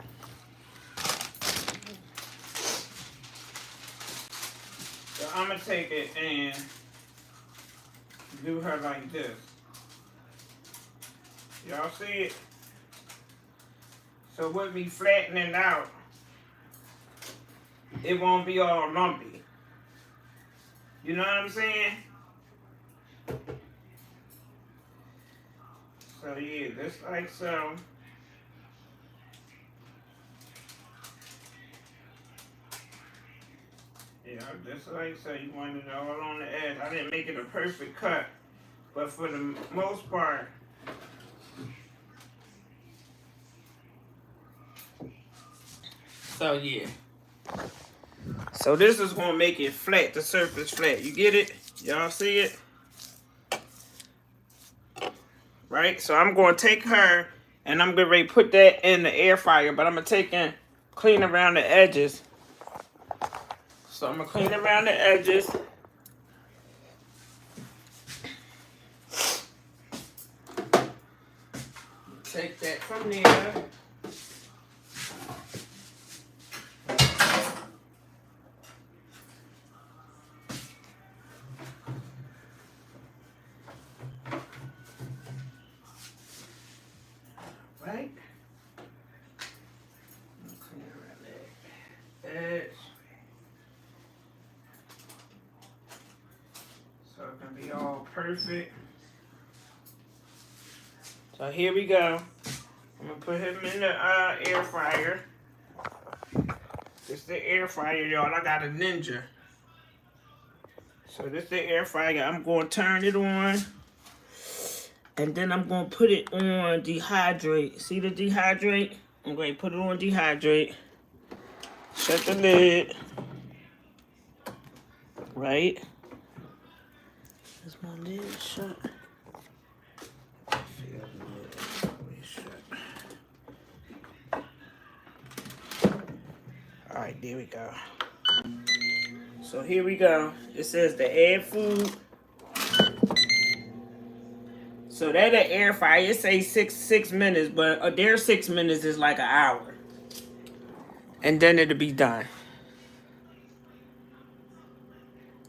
So I'm gonna take it and do her like this. Y'all see it? So with me flattening out, it won't be all lumpy. You know what I'm saying? So yeah, just like so. Yeah, just like so. You want it all on the edge. I didn't make it a perfect cut, but for the most part. So yeah. So this is gonna make it flat, the surface flat. You get it? Y'all see it? Right? So I'm gonna take her and I'm getting ready to put that in the air fryer, but I'm gonna take and clean around the edges. So I'm gonna clean around the edges. Take that from there. Right? Clean around that edge. So it can be all perfect. So here we go. I'm gonna put him in the air fryer. This is the air fryer, y'all. I got a Ninja. So this is the air fryer. I'm gonna turn it on. And then I'm gonna put it on dehydrate. See the dehydrate? I'm going to put it on dehydrate. Shut the lid. Right? Is my lid shut? Alright, there we go. So here we go. It says to add food. So that an air fryer, it says six minutes, but their 6 minutes is like an hour. And then it'll be done.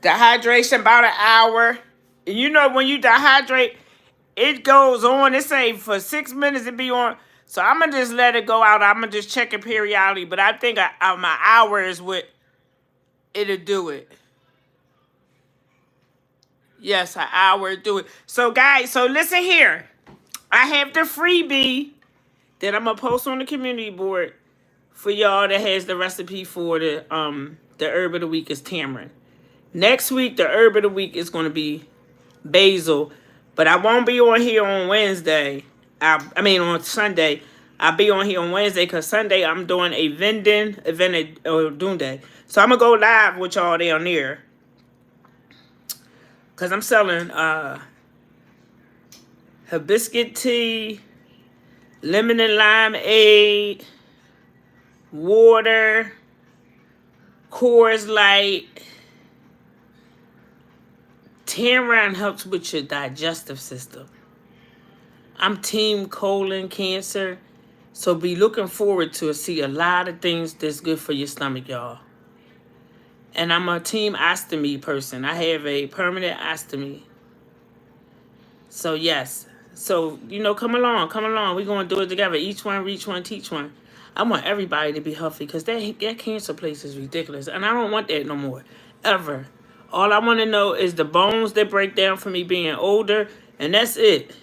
Dehydration about an hour. And you know when you dehydrate, it goes on. It say for 6 minutes it be on. So I'm going to just let it go out. I'm going to just check it periodically. But I think my hour is what it'll do it. Yes, an hour do it. So guys, so listen here. I have the freebie that I'm going to post on the community board for y'all that has the recipe for the herb of the week is tamarind. Next week, the herb of the week is going to be basil. But I won't be on here on Wednesday. I mean on Sunday. I'll be on here on Wednesday because Sunday I'm doing a vending event or Doomday. So I'm going to go live with y'all down there. Because I'm selling hibiscus tea, lemon and limeade, water, Coors Light. Tamarind helps with your digestive system. I'm team colon cancer. So be looking forward to see a lot of things that's good for your stomach, y'all. And I'm a team ostomy person. I have a permanent ostomy. So yes. So, come along. We're going to do it together. Each one, reach one, teach one. I want everybody to be healthy because that cancer place is ridiculous. And I don't want that no more. Ever. All I want to know is the bones that break down for me being older. And that's it.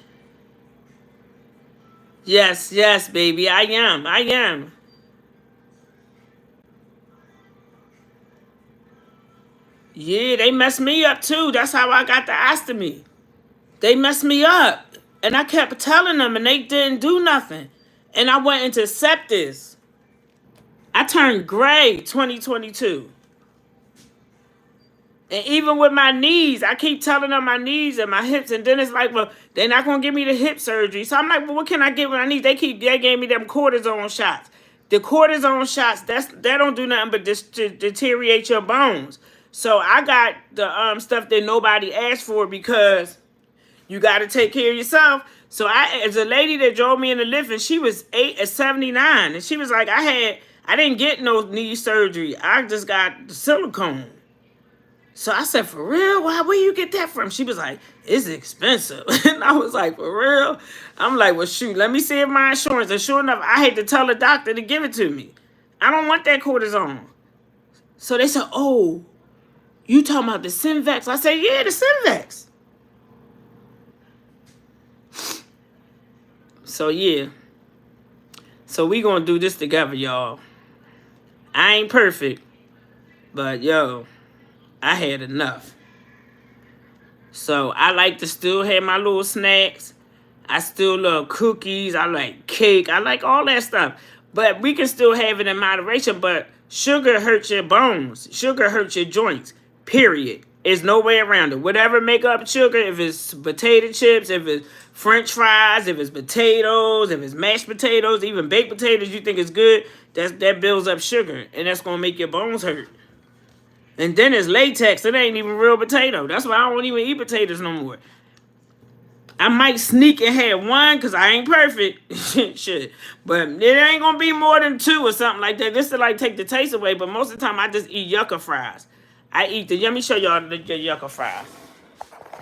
Yes, baby. I am. Yeah, they messed me up too. That's how I got the ostomy. They messed me up. And I kept telling them and they didn't do nothing. And I went into sepsis. I turned gray 2022. And even with my knees, I keep telling them my knees and my hips. And then it's like, well, they're not going to give me the hip surgery. So I'm like, well, what can I get when I need? They gave me them cortisone shots. The cortisone shots, that don't do nothing but deteriorate your bones. So I got the stuff that nobody asked for because you got to take care of yourself. So as a lady that drove me in the lift, and she was 79, and she was like, I didn't get no knee surgery. I just got the silicone. So I said, for real? Where you get that from? She was like, it's expensive. And I was like, for real? I'm like, well, shoot, let me see if my insurance. And sure enough, I had to tell the doctor to give it to me. I don't want that cortisone. So they said, oh, you talking about the Synvex? I said, yeah, the Synvex. So, yeah. So we gonna do this together, y'all. I ain't perfect, but yo, I had enough. So I like to still have my little snacks. I still love cookies. I like cake. I like all that stuff. But we can still have it in moderation. But sugar hurts your bones. Sugar hurts your joints. Period. There's no way around it. Whatever make up sugar, if it's potato chips, if it's French fries, if it's potatoes, if it's mashed potatoes, even baked potatoes you think is good, that builds up sugar. And that's going to make your bones hurt. And then it's latex. It ain't even real potato. That's why I don't even eat potatoes no more. I might sneak and have one because I ain't perfect. Shit. But it ain't going to be more than 2 or something like that. Just to like take the taste away. But most of the time I just eat yucca fries. Let me show y'all the yucca fries.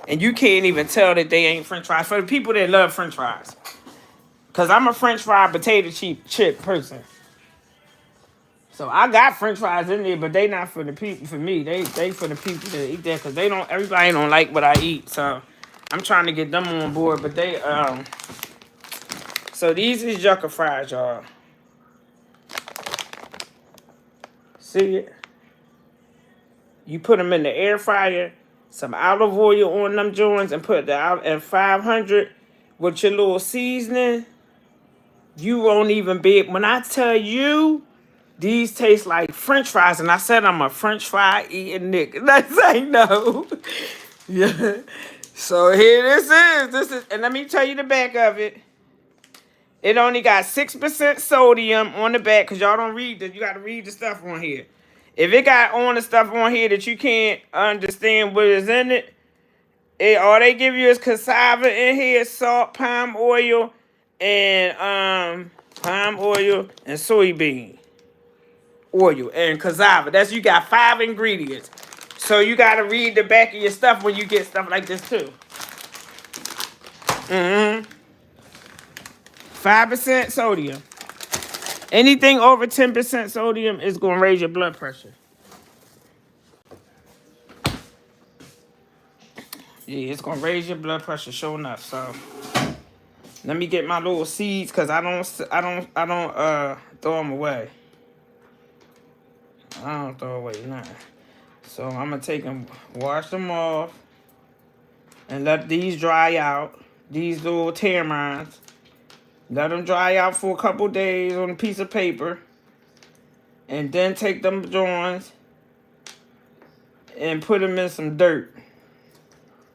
And you can't even tell that they ain't French fries. For the people that love French fries. Because I'm a French fry potato chip person. So I got French fries in there, but they not for the people. For me, they for the people that eat that, because everybody don't like what I eat. So I'm trying to get them on board. But so these is yucca fries, y'all. See it? You put them in the air fryer, some olive oil on them joints, and put the out at 500 with your little seasoning. You won't even be. When I tell you, these taste like French fries, and I said I'm a French fry eating nigga. That's I know. Yeah. So here this is, and let me tell you the back of it. It only got 6% sodium on the back, because y'all don't read this. You got to read the stuff on here. If it got on the stuff on here that you can't understand what is in it, all they give you is cassava in here, salt, palm oil, and soybean oil and cassava. You got 5 ingredients. So you got to read the back of your stuff when you get stuff like this too. 5% sodium. Anything over 10% sodium is going to raise your blood pressure. Yeah, it's going to raise your blood pressure, sure enough. So let me get my little seeds, because I don't throw them away. I don't throw away nothing. So I'm going to take them, wash them off, and let these dry out. These little tamarinds. Let them dry out for a couple days on a piece of paper. And then take them joints and put them in some dirt.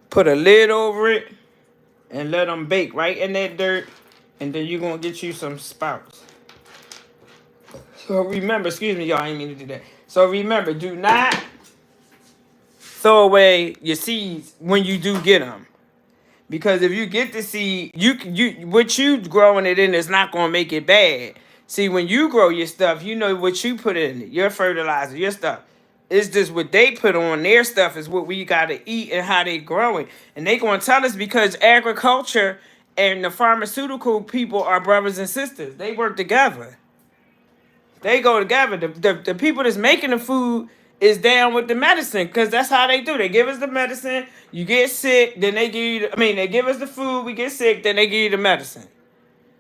Put a lid over it and let them bake right in that dirt. And then you're going to get you some sprouts. So remember, excuse me, y'all, I didn't mean to do that. So remember, do not throw away your seeds when you do get them. Because if you get the seed, what you growing it in is not going to make it bad. See, when you grow your stuff, you know what you put in it, your fertilizer, your stuff. It's just what they put on their stuff is what we got to eat and how they grow it. And they going to tell us, because agriculture and the pharmaceutical people are brothers and sisters. They work together. They go together. The people that's making the food is down with the medicine, because that's how they do. They give us the medicine, you get sick, then they give you, they give us the food, we get sick, then they give you the medicine.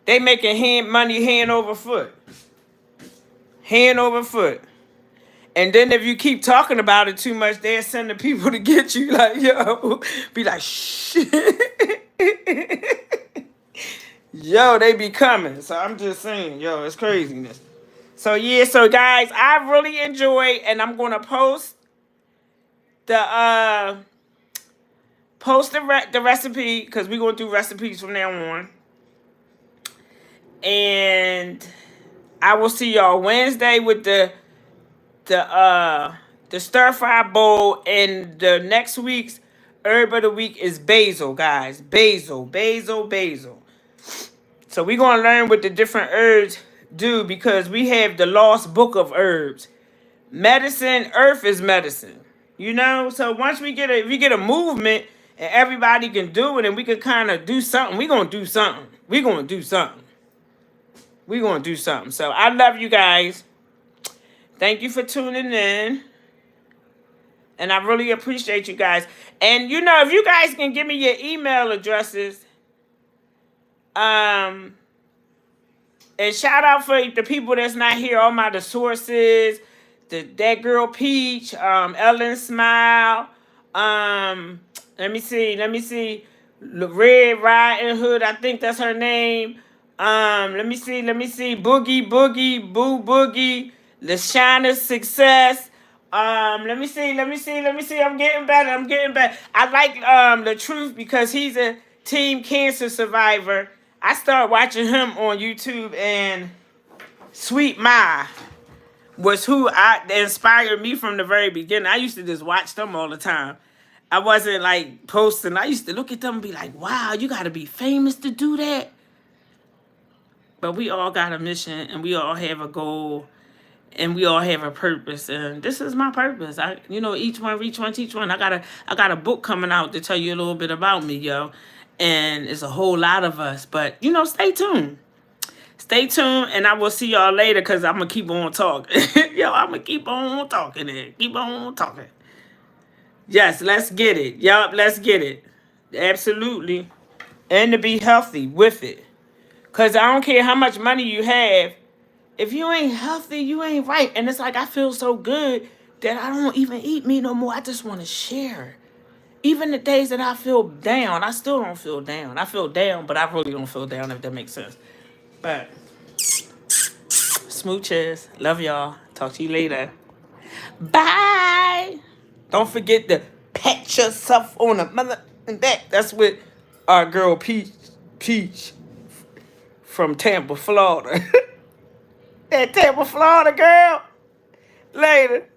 They making money hand over foot. Hand over foot. And then if you keep talking about it too much, they'll send the people to get you, like, yo, be like, shh. Yo, they be coming. So I'm just saying, yo, it's craziness. So yeah, so guys, I really enjoy, and I'm gonna post the recipe, because we're gonna do recipes from now on. And I will see y'all Wednesday with the stir fry bowl, and the next week's herb of the week is basil, guys. Basil. So we're gonna learn what the different herbs do, because we have the lost book of herbs. Medicine, earth is medicine. You know, so once if we get a movement and everybody can do it and we can kind of do something, we're gonna do something. We're gonna do something. We're gonna do something. So I love you guys. Thank you for tuning in. And I really appreciate you guys. And you know, if you guys can give me your email addresses, and shout out for the people that's not here, all the sources, that girl Peach, Ellen Smile, let me see, Red Riding Hood, I think that's her name. Let me see, Boogie Boogie, Boo Boogie, Lashana Success. Let me see. I'm getting better. I like the truth because he's a teen cancer survivor. I started watching him on YouTube, and Sweet Ma was who inspired me from the very beginning. I used to just watch them all the time. I wasn't like posting. I used to look at them and be like, wow, you got to be famous to do that. But we all got a mission, and we all have a goal, and we all have a purpose, and this is my purpose. Each one, teach one. I got a book coming out to tell you a little bit about me, yo. And it's a whole lot of us. But stay tuned. Stay tuned, and I will see y'all later because I'm going to keep on talking. Yo, I'm going to keep on talking there. Keep on talking. Yes, let's get it. Yup, let's get it. Absolutely. And to be healthy with it. Because I don't care how much money you have. If you ain't healthy, you ain't right. And it's like I feel so good that I don't even eat meat no more. I just want to share. Even the days that I feel down, I still don't feel down. I feel down, but I really don't feel down, if that makes sense. But smooches. Love y'all. Talk to you later. Bye. Don't forget to pat yourself on the mother and back. That's what our girl Peach from Tampa, Florida. That Tampa, Florida girl. Later.